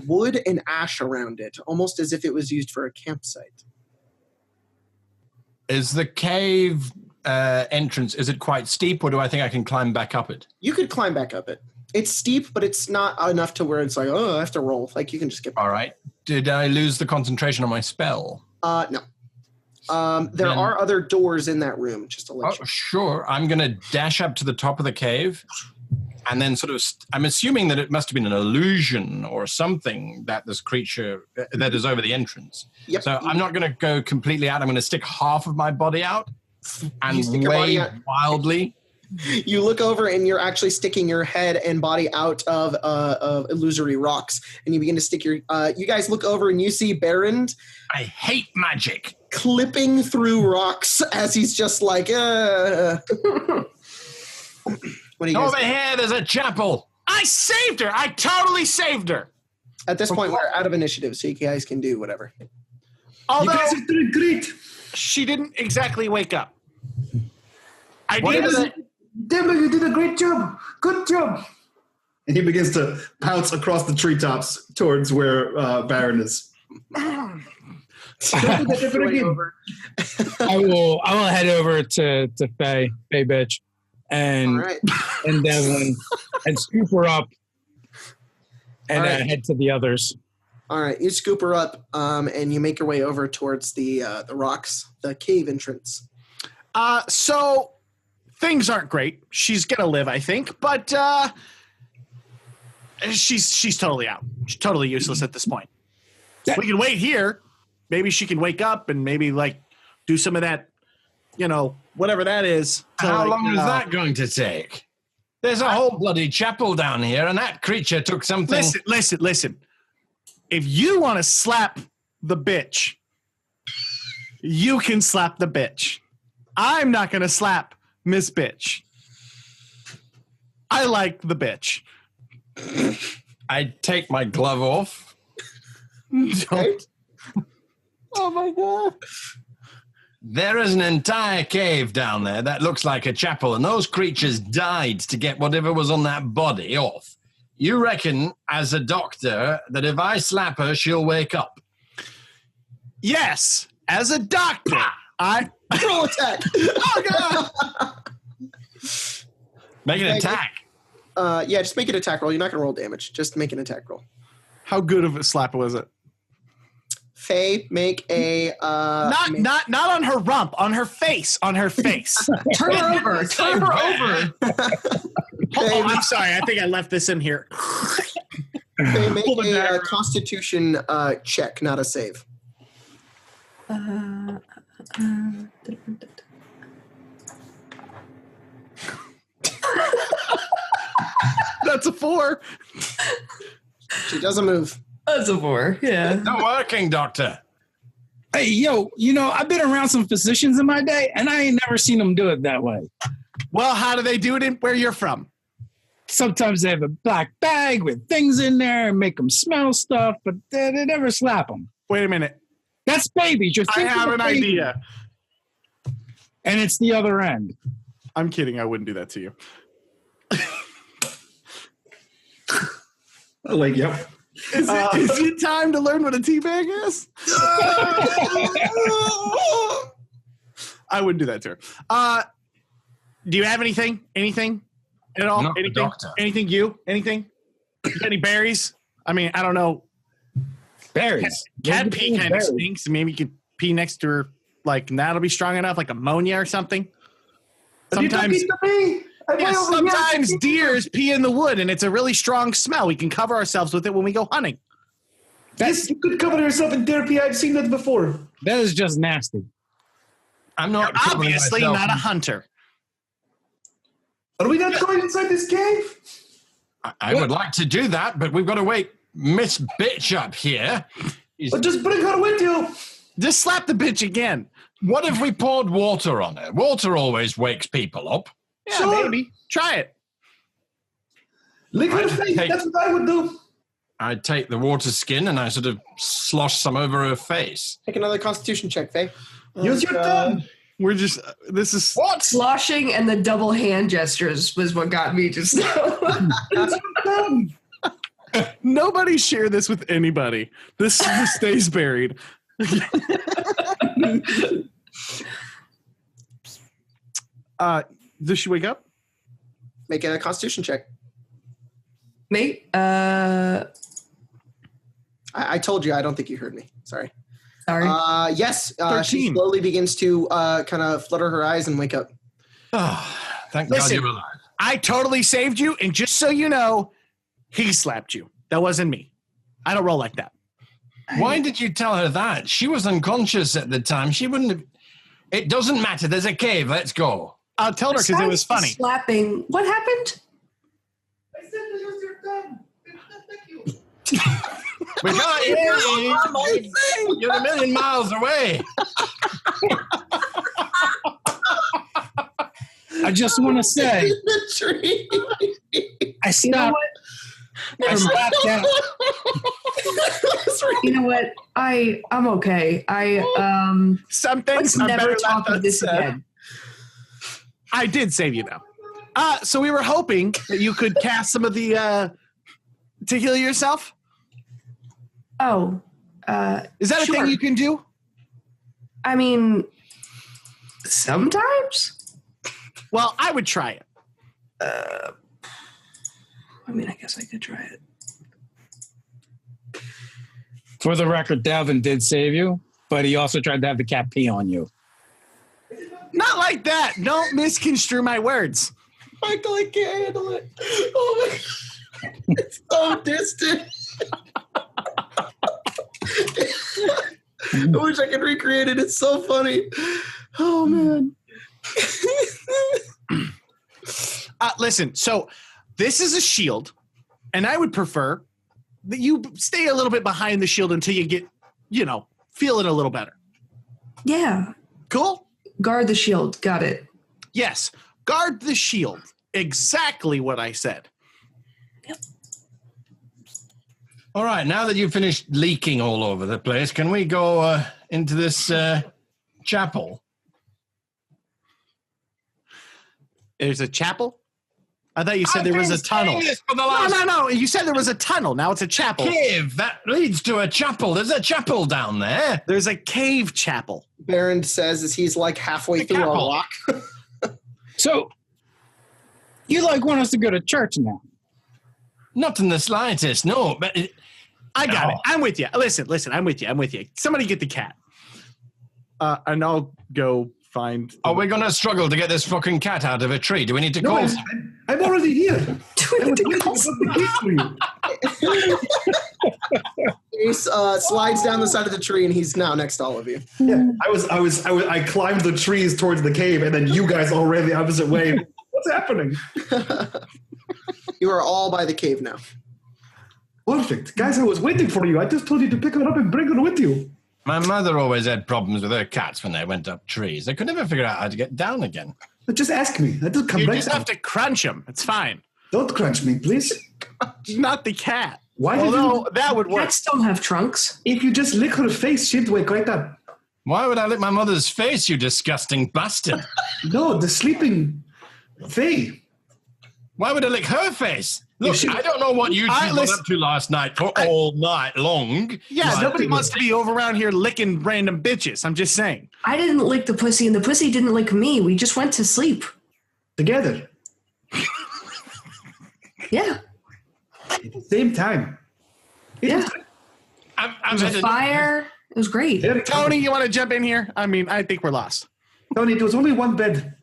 Speaker 4: wood and ash around it, almost as if it was used for a campsite.
Speaker 8: Is the cave entrance, is it quite steep, or do I think I can climb back up it?
Speaker 4: You could climb back up it. It's steep, but it's not enough to where it's like, oh, I have to roll. Like, you can just get back.
Speaker 8: All right. Did I lose the concentration on my spell?
Speaker 4: No. There are other doors in that room, just to let you know.
Speaker 8: Sure. I'm going to dash up to the top of the cave and then sort of, I'm assuming that it must have been an illusion or something that this creature that is over the entrance.
Speaker 4: Yep.
Speaker 8: So I'm not going to go completely out. I'm going to stick half of my body out and wave wildly.
Speaker 4: You look over and you're actually sticking your head and body out of illusory rocks, and you begin to stick your. You guys look over and you see Baron.
Speaker 8: I hate magic.
Speaker 4: Clipping through rocks as he's just like. What do you guys
Speaker 8: Over here, there's a chapel.
Speaker 2: I saved her. I totally saved her.
Speaker 4: At this point, we're out of initiative, so you guys can do whatever.
Speaker 2: Although
Speaker 3: You guys are doing great.
Speaker 2: she didn't exactly wake up. I
Speaker 8: What
Speaker 2: did
Speaker 8: is
Speaker 2: it.
Speaker 3: Debra, you did a great job. Good job. And he begins to pounce across the treetops towards where Baron is.
Speaker 6: I will head over to Faye bitch, and
Speaker 4: All right.
Speaker 6: and Devlin, and scoop her up, and
Speaker 4: All right.
Speaker 6: head to the others.
Speaker 4: All right, you scoop her up, and you make your way over towards the rocks, the cave entrance.
Speaker 2: So things aren't great. She's gonna live, I think, but she's totally out. She's totally useless at this point. We can wait here. Maybe she can wake up and maybe like do some of that, whatever that is.
Speaker 8: How long is that going to take? There's a whole bloody chapel down here, and that creature took something.
Speaker 2: Listen. If you want to slap the bitch, you can slap the bitch. I'm not going to slap Miss Bitch. I like the bitch.
Speaker 8: I take my glove off.
Speaker 2: Don't.
Speaker 4: Oh my god!
Speaker 8: There is an entire cave down there that looks like a chapel, and those creatures died to get whatever was on that body off. You reckon, as a doctor, that if I slap her, she'll wake up?
Speaker 2: Yes, as a doctor, I
Speaker 4: Roll attack.
Speaker 2: oh god.
Speaker 8: Make an attack.
Speaker 4: Yeah, just make an attack roll. You're not gonna roll damage. Just make an attack roll.
Speaker 2: How good of a slap was it?
Speaker 4: Faye, make a
Speaker 2: Not on her rump, on her face, on her face.
Speaker 5: Turn her over. Turn her over.
Speaker 2: Oh, I'm sorry. I think I left this in here.
Speaker 4: Faye, make a Constitution check, not a save.
Speaker 2: That's a 4.
Speaker 4: She doesn't move.
Speaker 5: That's a 4. Yeah.
Speaker 8: Not working, doctor.
Speaker 6: Hey, yo, I've been around some physicians in my day, and I ain't never seen them do it that way.
Speaker 2: Well, how do they do it where you're from?
Speaker 6: Sometimes they have a black bag with things in there and make them smell stuff, but they never slap them.
Speaker 2: Wait a minute.
Speaker 6: That's babies. You're
Speaker 2: I
Speaker 6: thinking
Speaker 2: have
Speaker 6: of
Speaker 2: an
Speaker 6: babies.
Speaker 2: idea.
Speaker 6: And it's the other end.
Speaker 2: I'm kidding. I wouldn't do that to you.
Speaker 3: Like, yep.
Speaker 2: Is it time to learn what a teabag is? I wouldn't do that to her. Do you have anything? Anything at all?
Speaker 8: Not the
Speaker 2: Anything?
Speaker 8: doctor.
Speaker 2: Anything? Anything? You got any berries? I mean, I don't know.
Speaker 6: Berries.
Speaker 2: Cat pee kind of stinks. Maybe you could pee next to her. Like, that'll be strong enough, like ammonia or something. Sometimes deers pee in the wood, and it's a really strong smell. We can cover ourselves with it when we go hunting.
Speaker 3: Yes, you could cover yourself in deer pee. I've seen that before.
Speaker 6: That is just nasty.
Speaker 8: I'm not
Speaker 2: Obviously
Speaker 8: covering myself.
Speaker 2: not a hunter.
Speaker 3: Are we not going inside this cave?
Speaker 8: I would like to do that, but we've got to wait Miss Bitch up here.
Speaker 3: But just bring her with you.
Speaker 2: Just slap the bitch again.
Speaker 8: What if we poured water on her? Water always wakes people up.
Speaker 2: Yeah,
Speaker 3: Sure.
Speaker 2: maybe. Try it.
Speaker 3: Lick her
Speaker 8: I'd
Speaker 3: face.
Speaker 8: take-
Speaker 3: That's what I would do.
Speaker 8: I'd take the water skin and I sort of slosh some over her face.
Speaker 4: Take another Constitution check, Faye.
Speaker 3: Use your tongue.
Speaker 2: We're just, this is,
Speaker 8: What?
Speaker 5: Sloshing and the double hand gestures was what got me just now.
Speaker 3: Use your tongue.
Speaker 2: nobody share this with anybody. This stays buried. Does she wake up?
Speaker 4: Make a Constitution check.
Speaker 5: Mate,
Speaker 4: I told you. I don't think you heard me. Sorry.
Speaker 5: sorry.
Speaker 4: Yes. She
Speaker 2: 13.
Speaker 4: slowly begins to kind of flutter her eyes and wake up.
Speaker 8: Oh, thank
Speaker 2: Listen.
Speaker 8: God you're alive.
Speaker 2: I totally saved you, and just so you know, he slapped you. That wasn't me. I don't roll like that.
Speaker 8: Why did you tell her that? She was unconscious at the time. She wouldn't have. It doesn't matter. There's a cave. Let's go.
Speaker 2: I'll tell her because it was
Speaker 5: Besides the
Speaker 2: funny.
Speaker 5: Slapping. What happened?
Speaker 3: I said to use your tongue. Thank you.
Speaker 8: We can't hear you. You're a million miles away.
Speaker 6: I just want to say,
Speaker 4: The tree.
Speaker 6: I stopped. I stopped out.
Speaker 5: You know what? I'm okay.
Speaker 2: Some things
Speaker 5: Let's
Speaker 2: are
Speaker 5: never
Speaker 2: better
Speaker 5: talk
Speaker 2: left
Speaker 5: of this
Speaker 2: unsaid.
Speaker 5: again.
Speaker 2: I did save you though. So we were hoping that you could cast some of the to heal yourself.
Speaker 5: Oh,
Speaker 2: Is that a
Speaker 5: Sure.
Speaker 2: thing you can do?
Speaker 5: I mean, sometimes.
Speaker 2: Well, I would try it.
Speaker 5: I mean, I guess I could try it.
Speaker 6: For the record, Dalvin did save you, but he also tried to have the cat pee on you.
Speaker 2: Not like that. Don't misconstrue my words.
Speaker 4: Michael, I can't handle it. Oh my God. It's so distant. I wish I could recreate it. It's so funny. Oh man.
Speaker 2: Listen, so this is a shield, and I would prefer that you stay a little bit behind the shield until you get, feeling a little better.
Speaker 5: Yeah.
Speaker 2: Cool?
Speaker 5: Guard the shield. Got it.
Speaker 2: Yes. Guard the shield. Exactly what I said.
Speaker 8: All right, now that you've finished leaking all over the place, can we go into this chapel?
Speaker 2: There's a chapel? I thought you said there was a tunnel.
Speaker 8: I've been saying this for the last
Speaker 2: No. You said there was a tunnel. Now it's a chapel.
Speaker 8: cave that leads to a chapel. There's a chapel down there.
Speaker 2: There's a cave chapel.
Speaker 4: Baron says as he's like halfway through a
Speaker 8: Apple.
Speaker 4: rock.
Speaker 6: So, you want us to go to church now?
Speaker 8: Not in the slightest, no. But
Speaker 2: I got
Speaker 8: No.
Speaker 2: it. I'm with you. Listen, I'm with you. Somebody get the cat. And I'll go find.
Speaker 8: are we going to struggle to get this fucking cat out of a tree? Do we need to
Speaker 3: No,
Speaker 8: call?
Speaker 3: I'm already here.
Speaker 5: Do we
Speaker 3: I
Speaker 5: need
Speaker 3: was
Speaker 5: to
Speaker 3: waiting
Speaker 5: call
Speaker 3: for the cave for you.
Speaker 4: He slides down the side of the tree and he's now next to all of you.
Speaker 3: Yeah, I climbed the trees towards the cave, and then you guys all ran the opposite way. What's happening?
Speaker 4: You are all by the cave now.
Speaker 3: Perfect, guys. I was waiting for you. I just told you to pick her up and bring her with you.
Speaker 8: My mother always had problems with her cats when they went up trees. They could never figure out how to get down again.
Speaker 3: But just ask me. I just come
Speaker 2: You
Speaker 3: right
Speaker 2: just
Speaker 3: down.
Speaker 2: have to crunch him. It's fine.
Speaker 3: Don't crunch me, please.
Speaker 2: Not the cat.
Speaker 3: Why did
Speaker 2: Although
Speaker 3: you?
Speaker 2: that would work.
Speaker 5: Cats don't have trunks.
Speaker 3: If you just lick her face, she'd wake right up.
Speaker 8: Why would I lick my mother's face, you disgusting bastard?
Speaker 3: No, the sleeping Faye.
Speaker 8: Why would I lick her face? Look, I don't know what you two got up to last night for all night long.
Speaker 2: Yeah, nobody wants to be over around here licking random bitches. I'm just saying.
Speaker 5: I didn't lick the pussy, and the pussy didn't lick me. We just went to sleep.
Speaker 3: Together.
Speaker 5: Yeah.
Speaker 3: At the same time.
Speaker 5: Yeah.
Speaker 8: I'm
Speaker 5: There was a fire. It was great.
Speaker 2: Tony, you want to jump in here? I mean, I think we're lost.
Speaker 3: Tony, there was only one bed.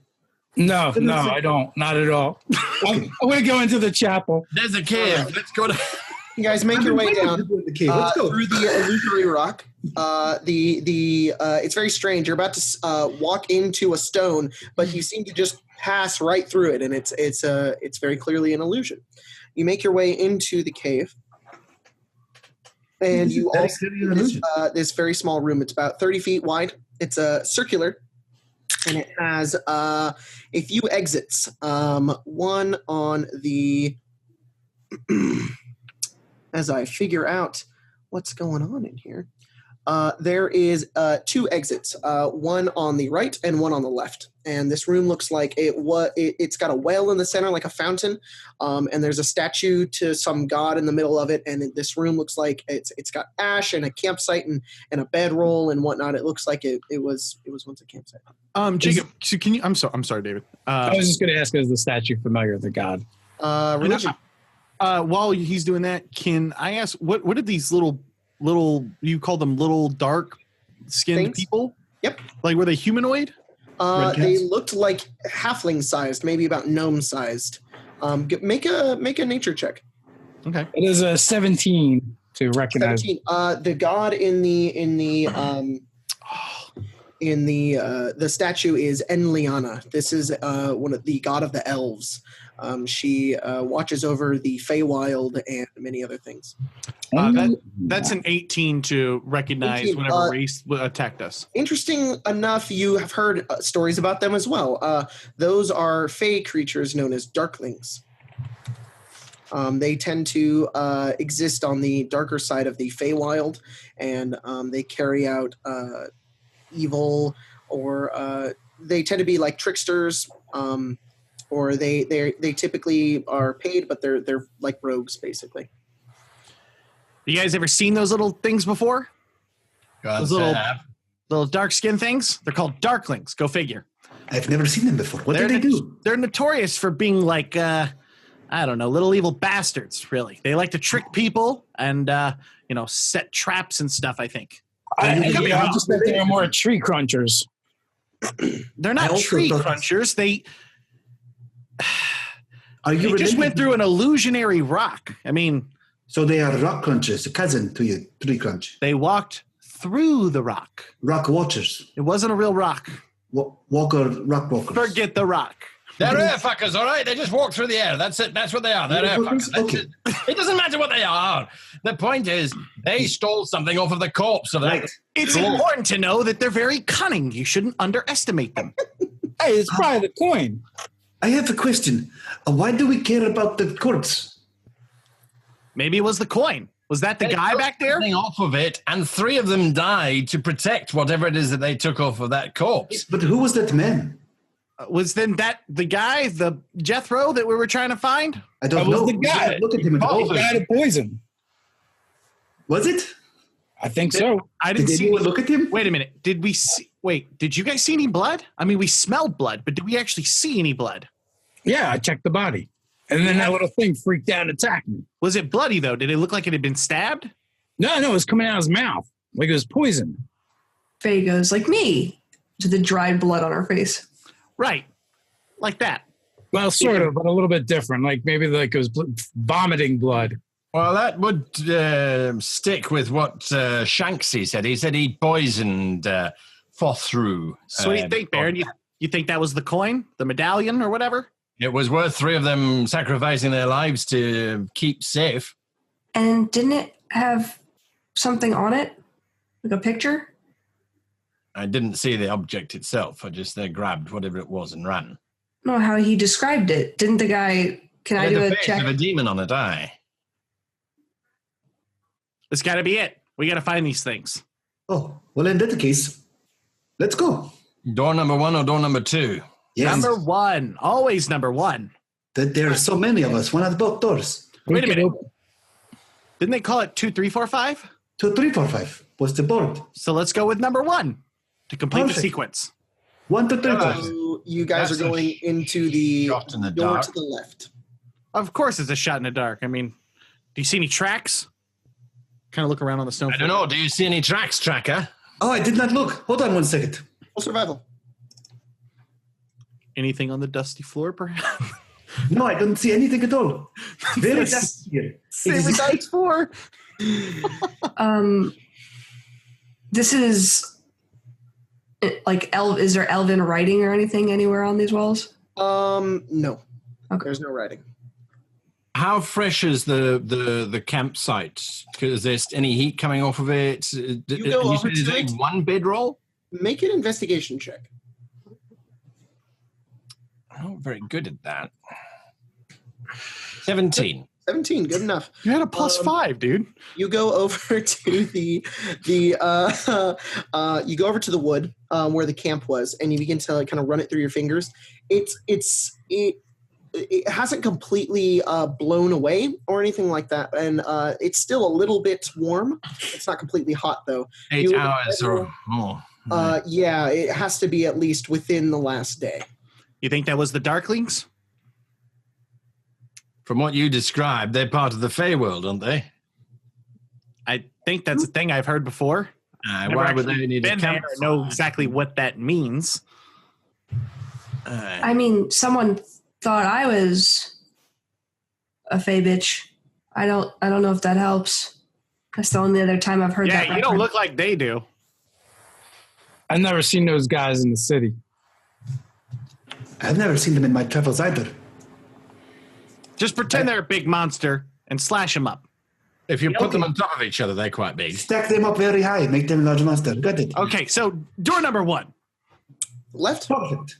Speaker 6: No, I don't. Not at all. I'm going to go into the chapel.
Speaker 8: There's a cave. Right. Let's go to.
Speaker 4: You guys make your way down
Speaker 3: The cave. Let's go.
Speaker 4: through the illusory rock. It's very strange. You're about to walk into a stone, but you seem to just pass right through it, and it's very clearly an illusion. You make your way into the cave, and you also see this very small room. It's about 30 feet wide. It's circular, and it has a few exits. One on the as I figure out what's going on in here. There is 2 exits, one on the right and one on the left. And this room looks like it's got a well in the center, like a fountain, and there's a statue to some god in the middle of it. And this room looks like it's got ash and a campsite and a bedroll and whatnot. It looks like it was once a campsite.
Speaker 2: Jacob, so can you? I'm sorry, David.
Speaker 6: I was just going to ask, is the statue familiar with the god?
Speaker 4: Religion.
Speaker 2: While he's doing that, can I ask what are these little you call them little dark skinned people?
Speaker 4: Yep.
Speaker 2: Like were they humanoid?
Speaker 4: They looked like halfling sized, maybe about gnome sized. Make a nature check.
Speaker 2: Okay.
Speaker 6: It is a 17 to recognize.
Speaker 4: 17. The god in the statue is Enliana. This is one of the god of the elves. She watches over the Feywild and many other things.
Speaker 2: That's an 18 to recognize
Speaker 4: 18,
Speaker 2: whenever race attacked us.
Speaker 4: Interesting enough, you have heard stories about them as well. Those are Fey creatures known as Darklings. They tend to exist on the darker side of the Feywild, and they carry out evil, or they tend to be like tricksters, or they typically are paid, but they're like rogues basically.
Speaker 2: You guys ever seen those little things before? Those little dark skin things? They're called Darklings. Go figure.
Speaker 3: I've never seen them before. What do they do?
Speaker 2: They're notorious for being like, I don't know, little evil bastards, really. They like to trick people and, set traps and stuff, I think.
Speaker 6: I just think they're more tree crunchers.
Speaker 2: They're not tree crunchers. They just went through an illusionary rock. I mean...
Speaker 3: So they are rock crunchers, a cousin to you, tree crunch.
Speaker 2: They walked through the rock.
Speaker 3: Rock watchers.
Speaker 2: It wasn't a real rock.
Speaker 3: Rock walkers.
Speaker 2: Forget the rock.
Speaker 8: They're air fuckers, all right? They just walk through the air. That's it. That's what they are. They're air fuckers.
Speaker 3: Okay.
Speaker 8: It doesn't matter what they are. The point is, they stole something off of the corpse of that.
Speaker 3: Right.
Speaker 2: It's important to know that they're very cunning. You shouldn't underestimate them.
Speaker 6: Hey, it's probably the coin.
Speaker 3: I have a question. Why do we care about the corpse?
Speaker 2: Maybe it was the coin. Was that the guy back there?
Speaker 8: Something off of it, and 3 of them died to protect whatever it is that they took off of that corpse.
Speaker 3: But who was that man?
Speaker 2: Was then that the guy, the Jethro that we were trying to find?
Speaker 3: I don't know.
Speaker 6: Was the guy.
Speaker 3: Look at him.
Speaker 6: He died of poison.
Speaker 3: Was it?
Speaker 6: I think so.
Speaker 2: I didn't
Speaker 3: Did
Speaker 2: see.
Speaker 3: anyone look at him?
Speaker 2: Wait a minute. Did we see? Wait, did you guys see any blood? I mean, we smelled blood, but did we actually see any blood?
Speaker 6: Yeah, I checked the body. And then that little thing freaked out and attacked me.
Speaker 2: Was it bloody, though? Did it look like it had been stabbed?
Speaker 6: No, it was coming out of his mouth. Like it was poison.
Speaker 5: Faye goes, like me, to the dried blood on her face.
Speaker 2: Right. Like that.
Speaker 6: Well, sort of, but a little bit different. Like maybe like it was vomiting blood.
Speaker 8: Well, that would stick with what Shanksy said. He said he poisoned Fothru.
Speaker 2: So what do you think, Baron? You think that was the coin? The medallion or whatever?
Speaker 8: It was worth 3 of them sacrificing their lives to keep safe.
Speaker 5: And didn't it have something on it? Like a picture?
Speaker 8: I didn't see the object itself. I just grabbed whatever it was and ran.
Speaker 5: No, how he described it. Didn't the guy... Can I do a check?
Speaker 8: Of a demon on it, aye.
Speaker 2: It's got to be it. We got to find these things.
Speaker 3: Oh, well, in that case, let's go.
Speaker 8: Door number 1 or door number 2?
Speaker 3: Yes.
Speaker 2: Number 1. Always number 1.
Speaker 3: There are so many of us. One at both doors.
Speaker 2: Wait a minute. Didn't they call it 2, 3, 4, 5?
Speaker 3: 2, 3, 4, 5 was the board.
Speaker 2: So let's go with number 1 to complete the
Speaker 3: Perfect.
Speaker 2: sequence.
Speaker 3: 1, 2, 3, 4.
Speaker 4: So you guys
Speaker 8: That's
Speaker 4: are
Speaker 8: a
Speaker 4: going into the
Speaker 8: shot in the
Speaker 4: door
Speaker 8: dark.
Speaker 4: to the left.
Speaker 2: Of course, it's a shot in the dark. I mean, do you see any tracks? Kind of look around on the snow.
Speaker 8: I don't know. Do you see any tracks, Tracker?
Speaker 3: Oh, I did not look. Hold on 1 second.
Speaker 4: Full survival.
Speaker 2: Anything on the dusty floor, perhaps?
Speaker 3: No, I don't see anything at all. Very dusty here.
Speaker 2: Saber dice 4.
Speaker 5: This is like is there elven writing or anything anywhere on these walls?
Speaker 4: No.
Speaker 5: Okay.
Speaker 4: There's no writing.
Speaker 8: How fresh is the campsite? Is there any heat coming off of it?
Speaker 4: You go over
Speaker 8: Is
Speaker 4: to
Speaker 8: it
Speaker 4: it.
Speaker 8: one bedroll?
Speaker 4: Make an investigation check.
Speaker 8: I'm not very good at that. 17.
Speaker 4: 17, good enough.
Speaker 2: You had a plus 5, dude.
Speaker 4: You go over to the you go over to the wood where the camp was, and you begin to like, kind of run it through your fingers. It hasn't completely blown away or anything like that, and it's still a little bit warm. It's not completely hot though.
Speaker 8: 8 hours or more.
Speaker 4: Yeah, it has to be at least within the last day.
Speaker 2: You think that was the Darklings?
Speaker 8: From what you described, they're part of the Feywild, aren't they?
Speaker 2: I think that's a thing I've heard before. Never
Speaker 8: Why would
Speaker 2: actually
Speaker 8: they need a
Speaker 2: been there
Speaker 8: campfire?
Speaker 2: or know exactly what that means.
Speaker 5: I mean, someone thought I was a Fey bitch. I don't know if that helps. That's the only other time I've heard that.
Speaker 2: Yeah, you don't look like they do.
Speaker 6: I've never seen those guys in the city.
Speaker 3: I've never seen them in my travels either.
Speaker 2: Just pretend they're a big monster and slash them up.
Speaker 8: If you put them on top of each other, they're quite big.
Speaker 3: Stack them up very high, make them large monster. Got it.
Speaker 2: Okay, so door number 1.
Speaker 4: Left.
Speaker 3: Perfect.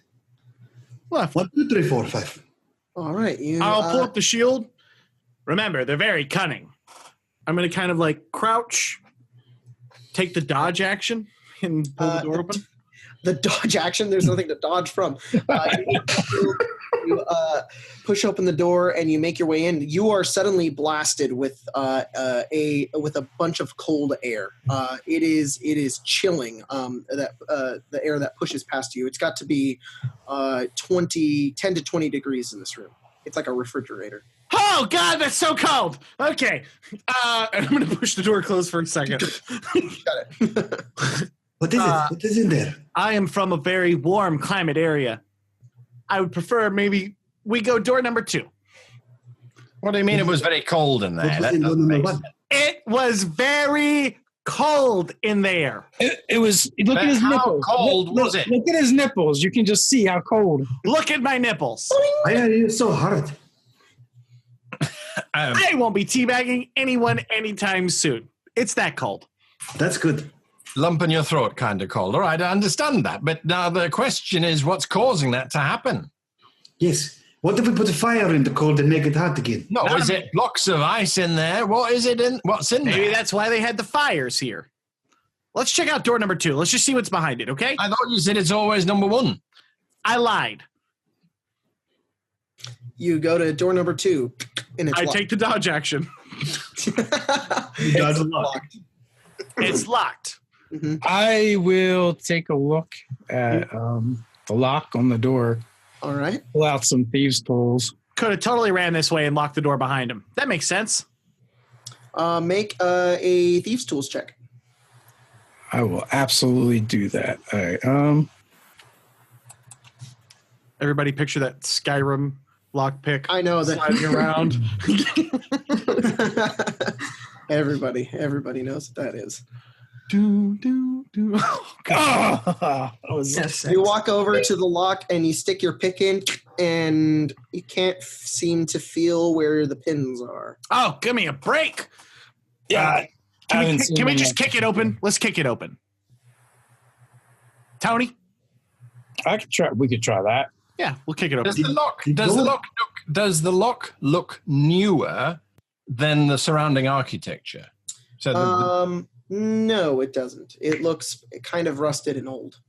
Speaker 2: Left.
Speaker 3: 1, 2, 3, 4, 5.
Speaker 4: All right. You.
Speaker 2: I'll pull up the shield. Remember, they're very cunning. I'm going to kind of like crouch, take the dodge action, and pull the door open.
Speaker 4: The dodge action. There's nothing to dodge from. You push open the door and you make your way in. You are suddenly blasted with a bunch of cold air. It is chilling. The air that pushes past you. It's got to be 10 to 20 degrees in this room. It's like a refrigerator.
Speaker 2: Oh, God, that's so cold. Okay. And I'm going to push the door closed for a second.
Speaker 4: Got it.
Speaker 3: What is it? What is in there?
Speaker 2: I am from a very warm climate area. I would prefer maybe we go door number 2.
Speaker 8: What do you mean it was very cold in there?
Speaker 3: What was
Speaker 8: That
Speaker 3: in door
Speaker 8: doesn't
Speaker 3: number
Speaker 8: make
Speaker 3: 1?
Speaker 8: sense.
Speaker 2: It was very cold in there.
Speaker 6: It was. Look
Speaker 8: But
Speaker 6: at his
Speaker 8: how
Speaker 6: nipples.
Speaker 8: cold
Speaker 6: look,
Speaker 8: was it?
Speaker 6: Look at his nipples. You can just see how cold.
Speaker 2: Look at my nipples.
Speaker 3: Why are you so hard?
Speaker 2: I won't be teabagging anyone anytime soon. It's that cold.
Speaker 3: That's good.
Speaker 8: Lump in your throat kind of cold. All right, I understand that. But now the question is, what's causing that to happen?
Speaker 3: Yes. What if we put a fire in the cold and make it hot again?
Speaker 8: No, is it blocks of ice in there? What is it in? What's in
Speaker 2: Maybe
Speaker 8: there?
Speaker 2: that's why they had the fires here. Let's check out door number 2. Let's just see what's behind it, okay?
Speaker 8: I thought you said it's always number 1.
Speaker 2: I lied.
Speaker 4: You go to door number 2, and it's
Speaker 2: I
Speaker 4: locked.
Speaker 2: take the dodge action.
Speaker 4: It's locked.
Speaker 2: It's locked.
Speaker 6: I will take a look at the lock on the door.
Speaker 4: All right.
Speaker 6: Pull out some thieves' tools.
Speaker 2: Could have totally ran this way and locked the door behind him. That makes sense.
Speaker 4: Make a thieves' tools check.
Speaker 6: I will absolutely do that. All right.
Speaker 2: Everybody picture that Skyrim lockpick
Speaker 4: I know that.
Speaker 2: sliding around.
Speaker 4: Everybody knows what that is.
Speaker 2: do. Oh, God.
Speaker 6: That was
Speaker 5: Yes.
Speaker 4: You walk over to the lock and you stick your pick in, and you can't seem to feel where the pins are.
Speaker 2: Oh, give me a break.
Speaker 6: yeah.
Speaker 2: Can we just kick it open? Let's kick it open. Tony?
Speaker 6: I could try. We could try that.
Speaker 2: Yeah, we'll kick it open.
Speaker 8: Does the lock look newer than the surrounding architecture? So
Speaker 4: No, it doesn't. It looks kind of rusted and old.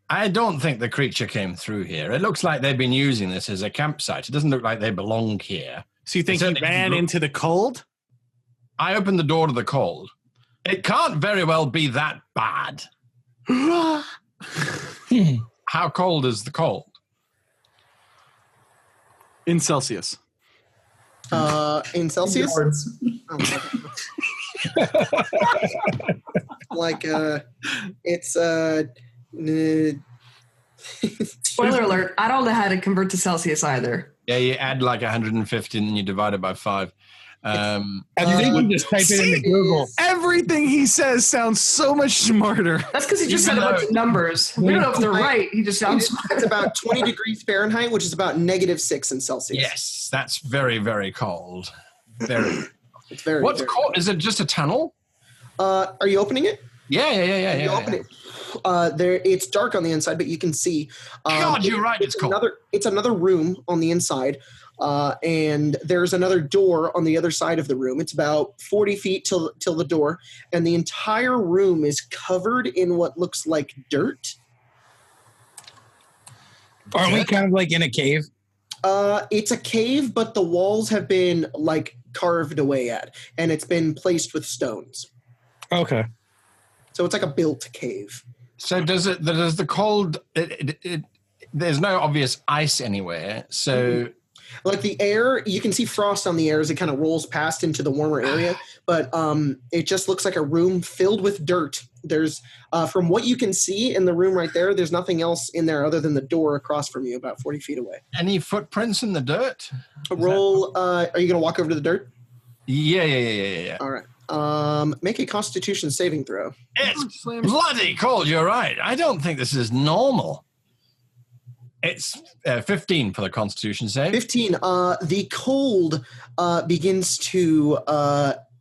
Speaker 8: I don't think the creature came through here. It looks like they've been using this as a campsite. It doesn't look like they belong here.
Speaker 2: So you think he
Speaker 8: certainly
Speaker 2: ran
Speaker 8: doesn't look-
Speaker 2: into the cold?
Speaker 8: I opened the door to the cold. It can't very well be that bad. How cold is the cold?
Speaker 2: In Celsius.
Speaker 4: In Celsius?
Speaker 3: Yards.
Speaker 4: Oh, like it's
Speaker 5: Spoiler alert, I don't know how to convert to Celsius either.
Speaker 8: Yeah, you add like 150 and you divide it by 5.
Speaker 6: I think you just type it into Google.
Speaker 2: Everything he says sounds so much smarter.
Speaker 5: That's because he just said
Speaker 8: Even
Speaker 5: a bunch
Speaker 8: though-
Speaker 5: of numbers. We don't know if they're right. He just sounds smart.
Speaker 4: it's about 20 degrees Fahrenheit, which is about -6 in Celsius.
Speaker 8: Yes, that's very, very cold. Very.
Speaker 4: It's very.
Speaker 8: What's
Speaker 4: very
Speaker 8: cold? Is it just a tunnel?
Speaker 4: Are you opening it?
Speaker 8: Yeah.
Speaker 4: You open it. There, it's dark on the inside, but you can see.
Speaker 8: God, you're right. It's cold.
Speaker 4: It's another room on the inside, and there's another door on the other side of the room. It's about 40 feet till the door, and the entire room is covered in what looks like dirt.
Speaker 6: Aren't we kind of like in a cave?
Speaker 4: It's a cave, but the walls have been like carved away at, and it's been placed with stones.
Speaker 6: Okay.
Speaker 4: So it's like a built cave.
Speaker 8: So does the cold? There's no obvious ice anywhere. So
Speaker 4: Like the air, you can see frost on the air as it kind of rolls past into the warmer area, but it just looks like a room filled with dirt. There's, from what you can see in the room right there, there's nothing else in there other than the door across from you, about 40 feet away.
Speaker 8: any footprints in the dirt?
Speaker 4: Roll. Are you going to walk over to the dirt?
Speaker 8: Yeah.
Speaker 4: All right. Make a Constitution saving throw.
Speaker 8: It's bloody cold. You're right. I don't think this is normal. It's 15 for the Constitution save.
Speaker 4: 15. The cold begins to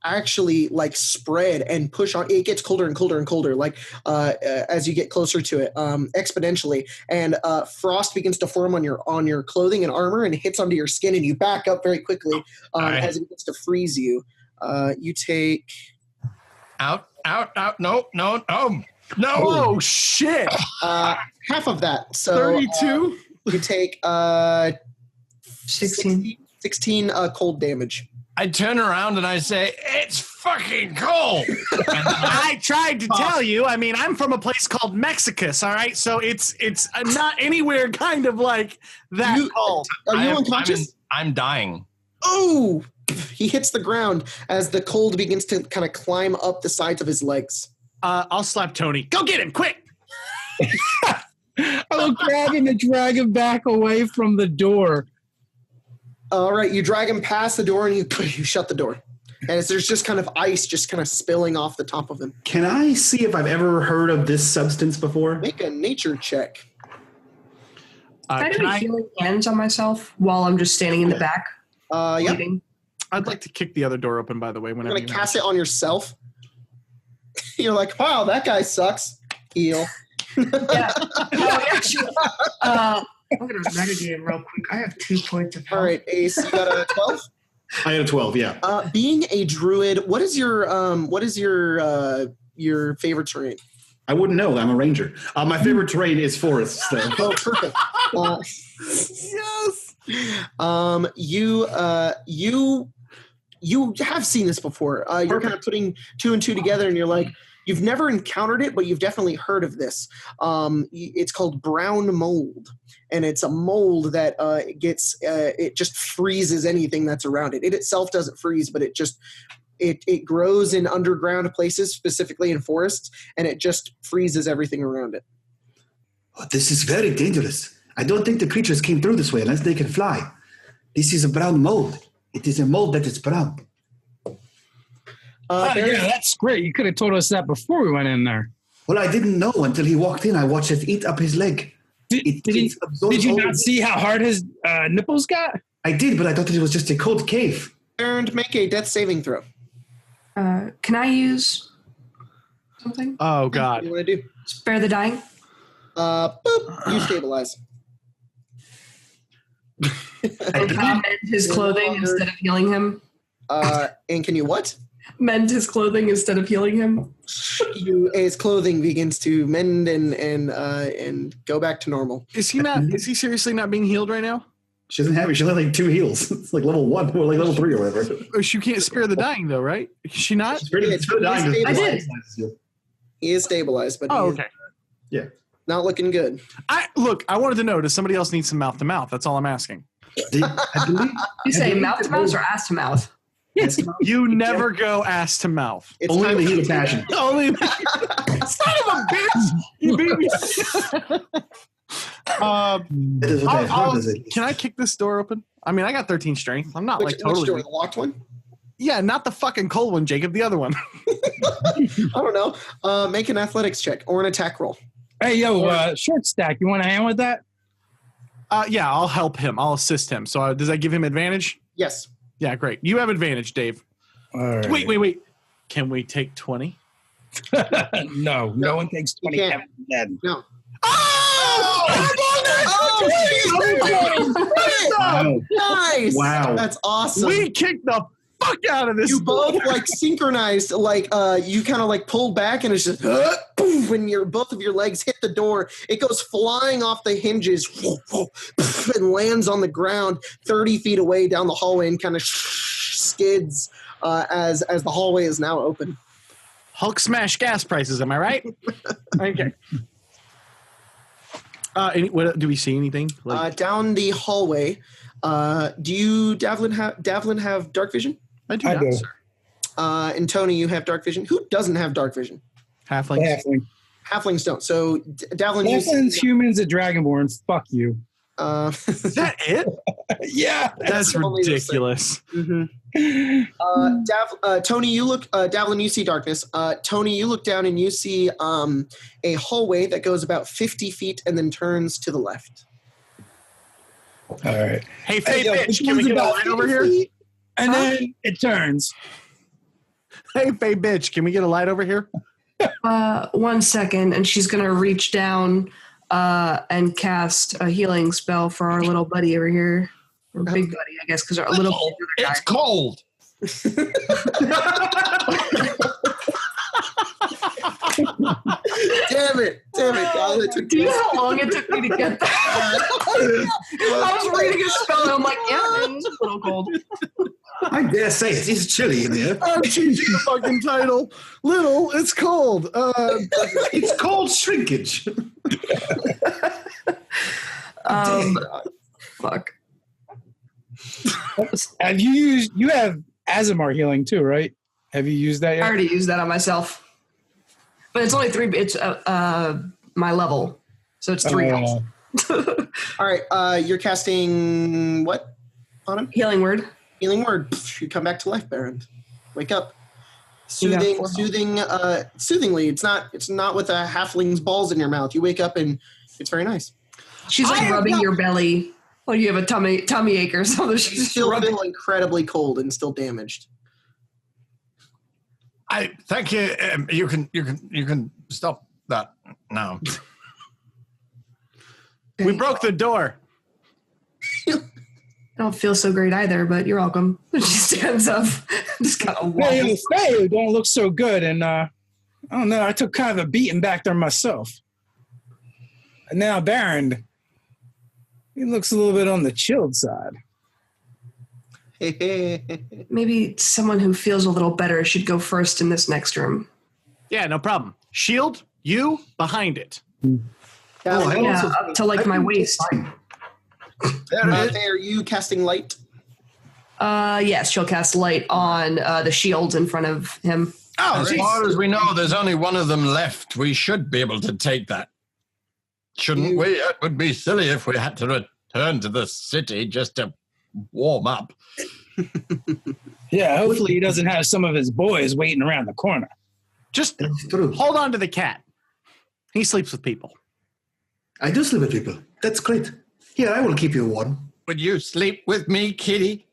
Speaker 4: actually like spread and push on. It gets colder and colder and colder, like as you get closer to it, exponentially. And frost begins to form on your clothing and armor, and hits onto your skin, and you back up very quickly as it begins to freeze you. You take
Speaker 8: Out. No.
Speaker 2: Oh, shit.
Speaker 4: half of that. So
Speaker 2: 32?
Speaker 4: you take
Speaker 5: 16.
Speaker 4: 16 cold damage.
Speaker 8: I turn around and I say, "It's fucking cold."
Speaker 2: I tried to tell you. I mean, I'm from a place called Mexicus, all right? So it's not anywhere kind of like that cold.
Speaker 4: Are you unconscious?
Speaker 8: I'm dying.
Speaker 4: Oh! He hits the ground as the cold begins to kind of climb up the sides of his legs.
Speaker 2: I'll slap Tony. Go get him, quick!
Speaker 6: I will grab him and drag him back away from the door.
Speaker 4: All right, you drag him past the door and you shut the door. And there's just kind of ice just kind of spilling off the top of him.
Speaker 3: Can I see if I've ever heard of this substance before?
Speaker 4: Make a nature check.
Speaker 5: Can I do healing hands on myself while I'm just standing in the back?
Speaker 4: Yeah.
Speaker 5: Waiting?
Speaker 2: I'd like to kick the other door open, by the way.
Speaker 4: I'm
Speaker 2: Whenever
Speaker 4: going to cast it on yourself. You're like, wow, that guy sucks. Heal.
Speaker 5: Yeah. Actually, I'm going to metagame real quick. I have 2 points of health.
Speaker 4: All right, Ace, you got a 12?
Speaker 3: I had a 12, yeah.
Speaker 4: Being a druid, what is your favorite terrain?
Speaker 3: I wouldn't know. I'm a ranger. My favorite terrain is forests, though.
Speaker 4: Oh, perfect.
Speaker 2: Yes!
Speaker 4: You have seen this before. You're kind of putting 2 and 2 together, and you're like, you've never encountered it, but you've definitely heard of this. It's called brown mold, and it's a mold that it just freezes anything that's around it. It itself doesn't freeze, but it grows in underground places, specifically in forests, and it just freezes everything around it.
Speaker 3: Oh, this is very dangerous. I don't think the creatures came through this way unless they can fly. This is a brown mold. It is a mold that is brown.
Speaker 6: Yeah, that's great. You could have told us that before we went in there.
Speaker 3: Well, I didn't know until he walked in. I watched it eat up his leg.
Speaker 6: Did you not see how hard his nipples got?
Speaker 3: I did, but I thought it was just a cold cave.
Speaker 4: And make a death saving throw.
Speaker 5: Can I use something?
Speaker 2: Oh,
Speaker 4: What
Speaker 2: God.
Speaker 4: do you want to do?
Speaker 5: Spare the dying?
Speaker 4: Boop. You stabilize.
Speaker 5: And can I mend his clothing instead of healing him?
Speaker 4: And can you what?
Speaker 5: mend his clothing instead of healing him.
Speaker 4: His clothing begins to mend and go back to normal.
Speaker 2: Is he not? Is he seriously not being healed right now?
Speaker 3: She doesn't have it. She only has like 2 heals. It's like level 1 or like level 3 or whatever.
Speaker 2: Or she can't spare the dying though, right? Is she not?
Speaker 3: It's pretty dying.
Speaker 5: I did.
Speaker 4: He is stabilized, but
Speaker 2: Oh,
Speaker 4: he is
Speaker 2: okay.
Speaker 3: Yeah.
Speaker 4: not looking good.
Speaker 2: I wanted to know, does somebody else need some mouth to mouth? That's all I'm asking.
Speaker 3: I believe,
Speaker 5: You say mouth to mouth or ass to mouth?
Speaker 2: You never go ass to mouth.
Speaker 4: It's
Speaker 3: only
Speaker 4: time
Speaker 3: in the
Speaker 4: for-
Speaker 3: heat of passion.
Speaker 2: Only son of a bitch! You beat me.
Speaker 3: It is what hard is it?
Speaker 2: Can I kick this door open? I mean, I got 13 strength. I'm not
Speaker 4: Which
Speaker 2: totally.
Speaker 4: door? The locked one?
Speaker 2: Yeah, not the fucking cold one, Jacob. The other one.
Speaker 4: I don't know. Make an athletics check or an attack roll.
Speaker 6: Hey, yo, short stack. You want to hand with that?
Speaker 2: Yeah, I'll help him. I'll assist him. So does that give him advantage?
Speaker 4: Yes.
Speaker 2: Yeah, great. You have advantage, Dave.
Speaker 6: All right.
Speaker 2: Wait. Can we take 20?
Speaker 6: No one takes 20.
Speaker 4: can't.
Speaker 6: Dead.
Speaker 4: No.
Speaker 3: Wow.
Speaker 4: Nice.
Speaker 3: Wow.
Speaker 4: That's awesome.
Speaker 2: We kicked the fuck out of this.
Speaker 4: You both synchronized, you kind of pulled back and it's just boom, when both of your legs hit the door, it goes flying off the hinges and lands on the ground 30 feet away down the hallway and kind of skids as the hallway is now open.
Speaker 2: Hulk smash gas prices, am I right? Okay. Do we see anything?
Speaker 4: Down the hallway, do you, Davlin, have dark vision?
Speaker 2: I do
Speaker 6: I
Speaker 2: not,
Speaker 6: do.
Speaker 2: sir.
Speaker 4: And Tony, you have dark vision. Who doesn't have dark vision?
Speaker 2: Halflings.
Speaker 6: Halfling.
Speaker 4: Halflings don't. So, Davlin, you
Speaker 6: Halflings, humans, a dragonborn. Fuck you.
Speaker 2: Is that it?
Speaker 6: Yeah.
Speaker 2: That's
Speaker 4: only the
Speaker 2: ridiculous.
Speaker 4: Mhm. Tony, you look. Davlin, you see darkness. Tony, you look down and you see a hallway that goes about 50 feet and then turns to the left.
Speaker 6: All right.
Speaker 2: Hey, Faye,
Speaker 6: yo,
Speaker 2: bitch,
Speaker 6: it
Speaker 2: can we
Speaker 6: goes
Speaker 2: get a
Speaker 6: about
Speaker 2: light over
Speaker 6: 50
Speaker 2: here?
Speaker 6: feet, and then it turns.
Speaker 2: Hey, Faye, bitch, can we get a light over here?
Speaker 5: 1 second, and she's gonna reach down and cast a healing spell for our little buddy over here, or big buddy, I guess, because our little guy.
Speaker 8: It's cold.
Speaker 4: Damn it, God, it took
Speaker 5: Do you know how long it took me to get that? I was reading a spell and I'm like, yeah, man, it's a little cold.
Speaker 3: I dare say it is chilly in here.
Speaker 2: I'm changing the fucking title. Little, it's cold.
Speaker 3: It's called shrinkage.
Speaker 5: Fuck.
Speaker 6: Have you have Azamar healing too, right? Have you used that
Speaker 5: I
Speaker 6: yet?
Speaker 5: already used that on myself. But it's only 3, it's my level. So it's 3 health.
Speaker 4: All right, you're casting what on him?
Speaker 5: Healing word.
Speaker 4: Healing word. You come back to life, Baron. Wake up.
Speaker 5: You got
Speaker 4: Soothing,
Speaker 5: 4 health.
Speaker 4: soothingly. It's not with a halfling's balls in your mouth. You wake up and it's very nice.
Speaker 5: She's like rubbing your belly. Well, you have a tummy ache or something.
Speaker 4: You
Speaker 5: She's
Speaker 4: still
Speaker 5: rubbing.
Speaker 4: feel incredibly cold and still damaged.
Speaker 8: I thank you. You can stop that now.
Speaker 2: We broke the door.
Speaker 5: I don't feel so great either, but you're welcome. She stands up. Just kind of
Speaker 6: Hey,
Speaker 5: wobbles.
Speaker 6: Faye don't look so good, and I don't know. I took kind of a beating back there myself. And now Baron, he looks a little bit on the chilled side.
Speaker 5: Maybe someone who feels a little better should go first in this next room.
Speaker 2: Yeah, no problem. Shield, you behind it.
Speaker 5: Yeah, up to like my waist.
Speaker 4: Are you casting light?
Speaker 5: Yes, she'll cast light on the shields in front of him.
Speaker 8: Oh, as far as we know, there's only one of them left. We should be able to take that. Shouldn't we? It would be silly if we had to return to the city just to warm up.
Speaker 6: Yeah, hopefully he doesn't have some of his boys waiting around the corner.
Speaker 2: Just
Speaker 3: That's true.
Speaker 2: hold on to the cat. He sleeps with people.
Speaker 3: I do sleep with people. That's great. Here, I will keep you warm.
Speaker 8: Would you sleep with me, kitty?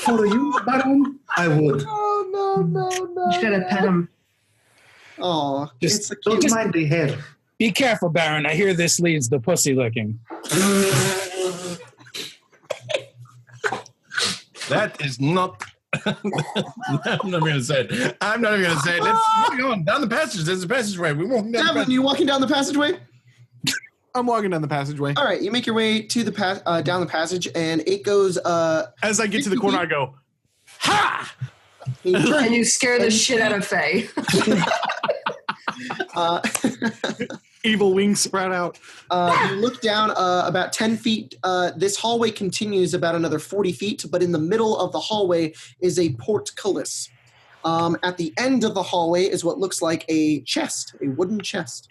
Speaker 3: For you, Baron, I would.
Speaker 5: You just gotta pet him.
Speaker 4: Oh,
Speaker 6: Just-
Speaker 4: it's a
Speaker 3: Don't
Speaker 4: cute.
Speaker 3: mind the hair.
Speaker 6: Be careful, Baron. I hear this leads to pussy licking.
Speaker 8: That is not I'm not going to say it. I'm not even going to say it. Let's go on down the passage. There's a passageway. We're walking down the
Speaker 4: Devlin,
Speaker 8: passage.
Speaker 4: you walking down the passageway?
Speaker 2: I'm walking down the passageway.
Speaker 4: All right, you make your way to the down the passage, and it goes.
Speaker 2: As I get to the corner, I go, ha!
Speaker 4: You turn,
Speaker 5: And you scare the shit out of Faye.
Speaker 2: Evil wings sprout out.
Speaker 4: you look down about 10 feet. This hallway continues about another 40 feet, but in the middle of the hallway is a portcullis. At the end of the hallway is what looks like a chest, a wooden chest.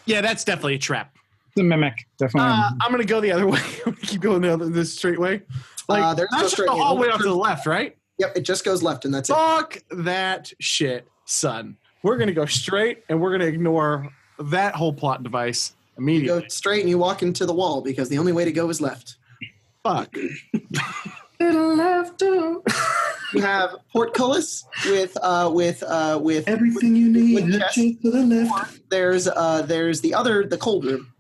Speaker 2: Yeah, that's definitely a trap.
Speaker 6: The mimic, definitely.
Speaker 2: I'm gonna go the other way. I'm gonna keep going this straight way. Like
Speaker 4: There's no
Speaker 2: that's just
Speaker 4: straight
Speaker 2: the
Speaker 4: way.
Speaker 2: hallway off to the left, right?
Speaker 4: Yep, it just goes left, and that's it.
Speaker 2: Fuck that shit, son. We're gonna go straight, and we're gonna ignore that whole plot device
Speaker 4: You
Speaker 2: immediately.
Speaker 4: go straight, and you walk into the wall because the only way to go is left.
Speaker 2: Fuck.
Speaker 4: You have portcullis with
Speaker 3: Everything you need.
Speaker 4: with
Speaker 3: Look
Speaker 4: chest.
Speaker 3: to the left.
Speaker 4: There's the cold room.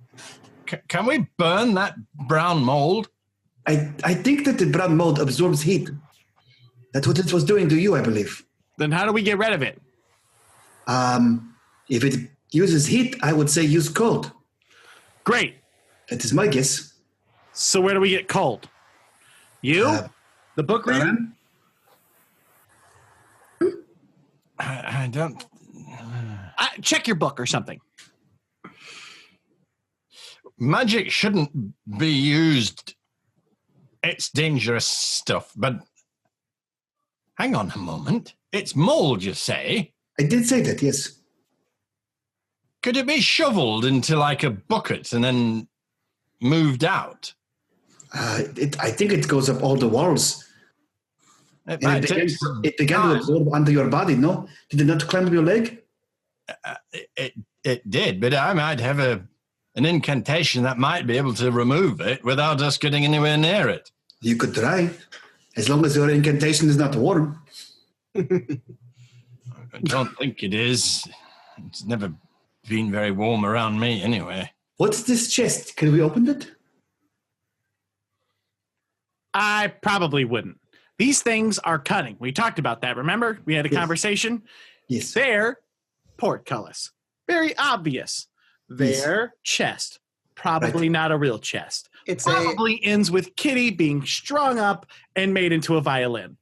Speaker 8: Can we burn that brown mold?
Speaker 3: I think that the brown mold absorbs heat. That's what it was doing to you, I believe.
Speaker 2: Then how do we get rid of it?
Speaker 3: If it uses heat, I would say use cold.
Speaker 2: Great.
Speaker 3: That is my guess.
Speaker 2: So where do we get cold? You? The book reader?
Speaker 3: Baron?
Speaker 8: I don't.
Speaker 2: Check your book or something.
Speaker 8: Magic shouldn't be used. It's dangerous stuff, but hang on a moment. It's mold, you say?
Speaker 3: I did say that, yes.
Speaker 8: Could it be shoveled into like a bucket and then moved out?
Speaker 3: I think it goes up all the walls.
Speaker 8: It
Speaker 3: And
Speaker 8: might
Speaker 3: it
Speaker 8: take
Speaker 3: began,
Speaker 8: some
Speaker 3: it began to
Speaker 8: time.
Speaker 3: absorb under your body, no? Did it not climb up your leg?
Speaker 8: It did, but I might have an incantation that might be able to remove it without us getting anywhere near it.
Speaker 3: You could try. As long as your incantation is not warm.
Speaker 8: I don't think it is. It's never been very warm around me anyway.
Speaker 3: What's this chest? Can we open it?
Speaker 2: I probably wouldn't. These things are cunning. We talked about that, remember? We had a
Speaker 3: Yes.
Speaker 2: conversation.
Speaker 3: Yes.
Speaker 2: Their portcullis. Very obvious. Their chest. Probably not a real chest.
Speaker 4: It's
Speaker 2: Probably ends with Kitty being strung up and made into a violin.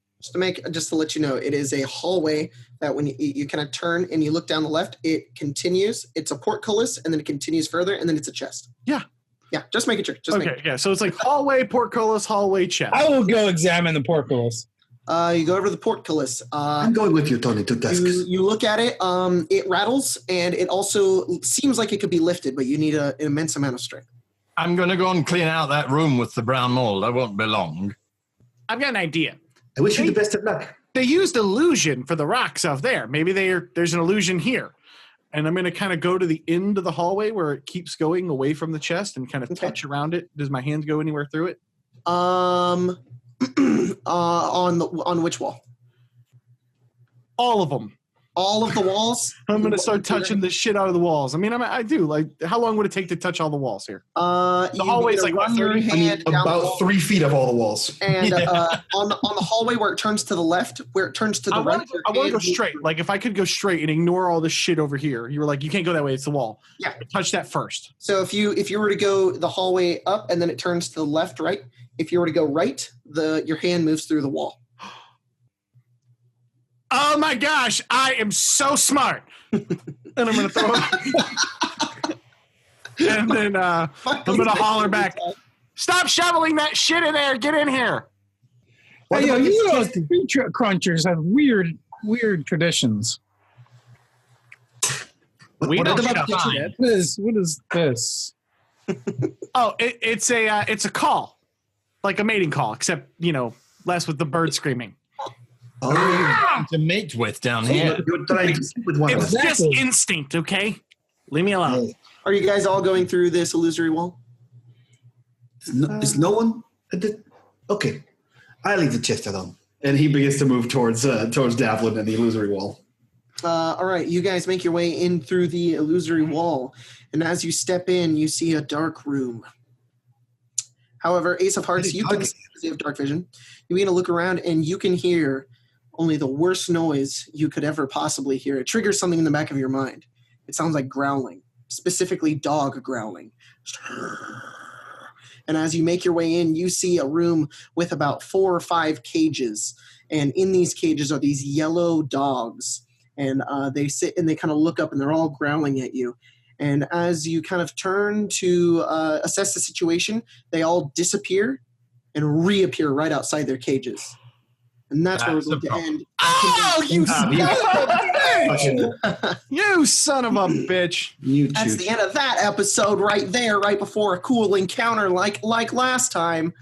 Speaker 4: just to let you know, it is a hallway that when you kind of turn and you look down the left, it continues. It's a portcullis, and then it continues further, and then it's a chest.
Speaker 2: Yeah.
Speaker 4: Yeah, just make it sure. Just make
Speaker 2: Okay, yeah. So it's like hallway, portcullis, hallway, chest.
Speaker 6: I will go examine the portcullis.
Speaker 4: You go over to the portcullis.
Speaker 3: I'm going with you, Tony, to tasks.
Speaker 4: You look at it. It rattles, and it also seems like it could be lifted, but you need an immense amount of strength.
Speaker 8: I'm going to go and clean out that room with the brown mold. I won't be long.
Speaker 2: I've got an idea.
Speaker 3: I wish you the best of luck.
Speaker 2: They used illusion for the rocks out there. Maybe there's an illusion here. And I'm going to kind of go to the end of the hallway where it keeps going away from the chest and kind of touch around it. Does my hands go anywhere through it?
Speaker 4: On which wall?
Speaker 2: All of them.
Speaker 4: All of the walls.
Speaker 2: I'm going to start touching the shit out of the walls. I mean, I do. Like, how long would it take to touch all the walls here?
Speaker 4: The
Speaker 2: hallway's like, what, 30?
Speaker 4: hand down the
Speaker 7: About
Speaker 4: wall.
Speaker 7: 3 feet of all the walls.
Speaker 4: And on the hallway where it turns to the left, where it turns to the
Speaker 2: I
Speaker 4: right.
Speaker 2: want to go straight. Like, if I could go straight and ignore all this shit over here, you were like, you can't go that way. It's the wall.
Speaker 4: Yeah.
Speaker 2: Touch that first.
Speaker 4: So if you were to go the hallway up and then it turns to the left, right. If you were to go right, your hand moves through the wall.
Speaker 2: Oh my gosh, I am so smart. And I'm going to throw it. And then I'm going to holler back, stop shoveling that shit in there. Get in here.
Speaker 6: Hey, yo, you know, tree crunchers have weird traditions.
Speaker 2: We
Speaker 3: What
Speaker 2: don't
Speaker 3: about
Speaker 2: shove
Speaker 3: the
Speaker 2: on.
Speaker 6: What is this?
Speaker 2: Oh, it's a call. Like a mating call, except, less with the bird screaming.
Speaker 3: Oh,
Speaker 8: To mate with down here.
Speaker 3: you're trying to sleep with one of
Speaker 2: It's
Speaker 3: us.
Speaker 2: just
Speaker 6: Exactly.
Speaker 2: instinct, okay? Leave me alone.
Speaker 4: Are you guys all going through this illusory wall?
Speaker 3: Is no one at the... Okay. I leave the chest alone. And he begins to move towards Davlin and the illusory wall.
Speaker 4: All right, you guys make your way in through the illusory wall, and as you step in, you see a dark room. However, Ace of Hearts, you can see because you have dark vision. You begin to look around, and you can hear only the worst noise you could ever possibly hear. It triggers something in the back of your mind. It sounds like growling, specifically dog growling. And as you make your way in, you see a room with about 4 or 5 cages. And in these cages are these yellow dogs. And they sit and they kind of look up and they're all growling at you. And as you kind of turn to assess the situation, they all disappear and reappear right outside their cages. And that's where we're going to end.
Speaker 8: Oh, you
Speaker 1: You son of a bitch.
Speaker 3: You
Speaker 4: That's
Speaker 3: choose.
Speaker 4: the end of that episode right there, right before a cool encounter like last time.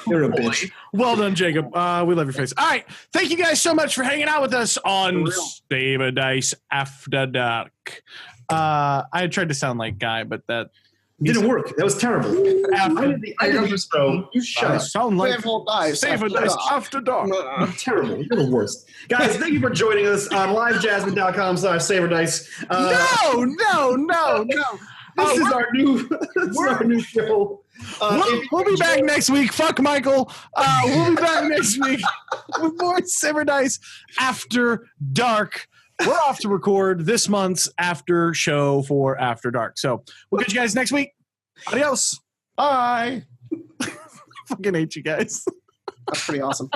Speaker 3: You're a bitch.
Speaker 1: Well done, Jacob. We love your face. All right. Thank you guys so much for hanging out with us on
Speaker 4: For real.
Speaker 1: Saber Dice After Dark. I tried to sound like Guy, but that
Speaker 3: Didn't work. That was terrible. I did the intro. You shut
Speaker 1: I
Speaker 3: up.
Speaker 1: sound like
Speaker 4: Several dice.
Speaker 1: Saber Dice After Dark.
Speaker 3: You're terrible. You're the worst. Guys, thank you for joining us on livejasmine.com/SaberDice.
Speaker 1: No.
Speaker 3: This is our new show.
Speaker 1: We'll be back next week. Fuck Michael. We'll be back next week with more Saber Dice After Dark. We're off to record this month's after show for After Dark. So we'll catch you guys next week. Adios. Bye. Fucking hate you guys.
Speaker 4: That's pretty awesome.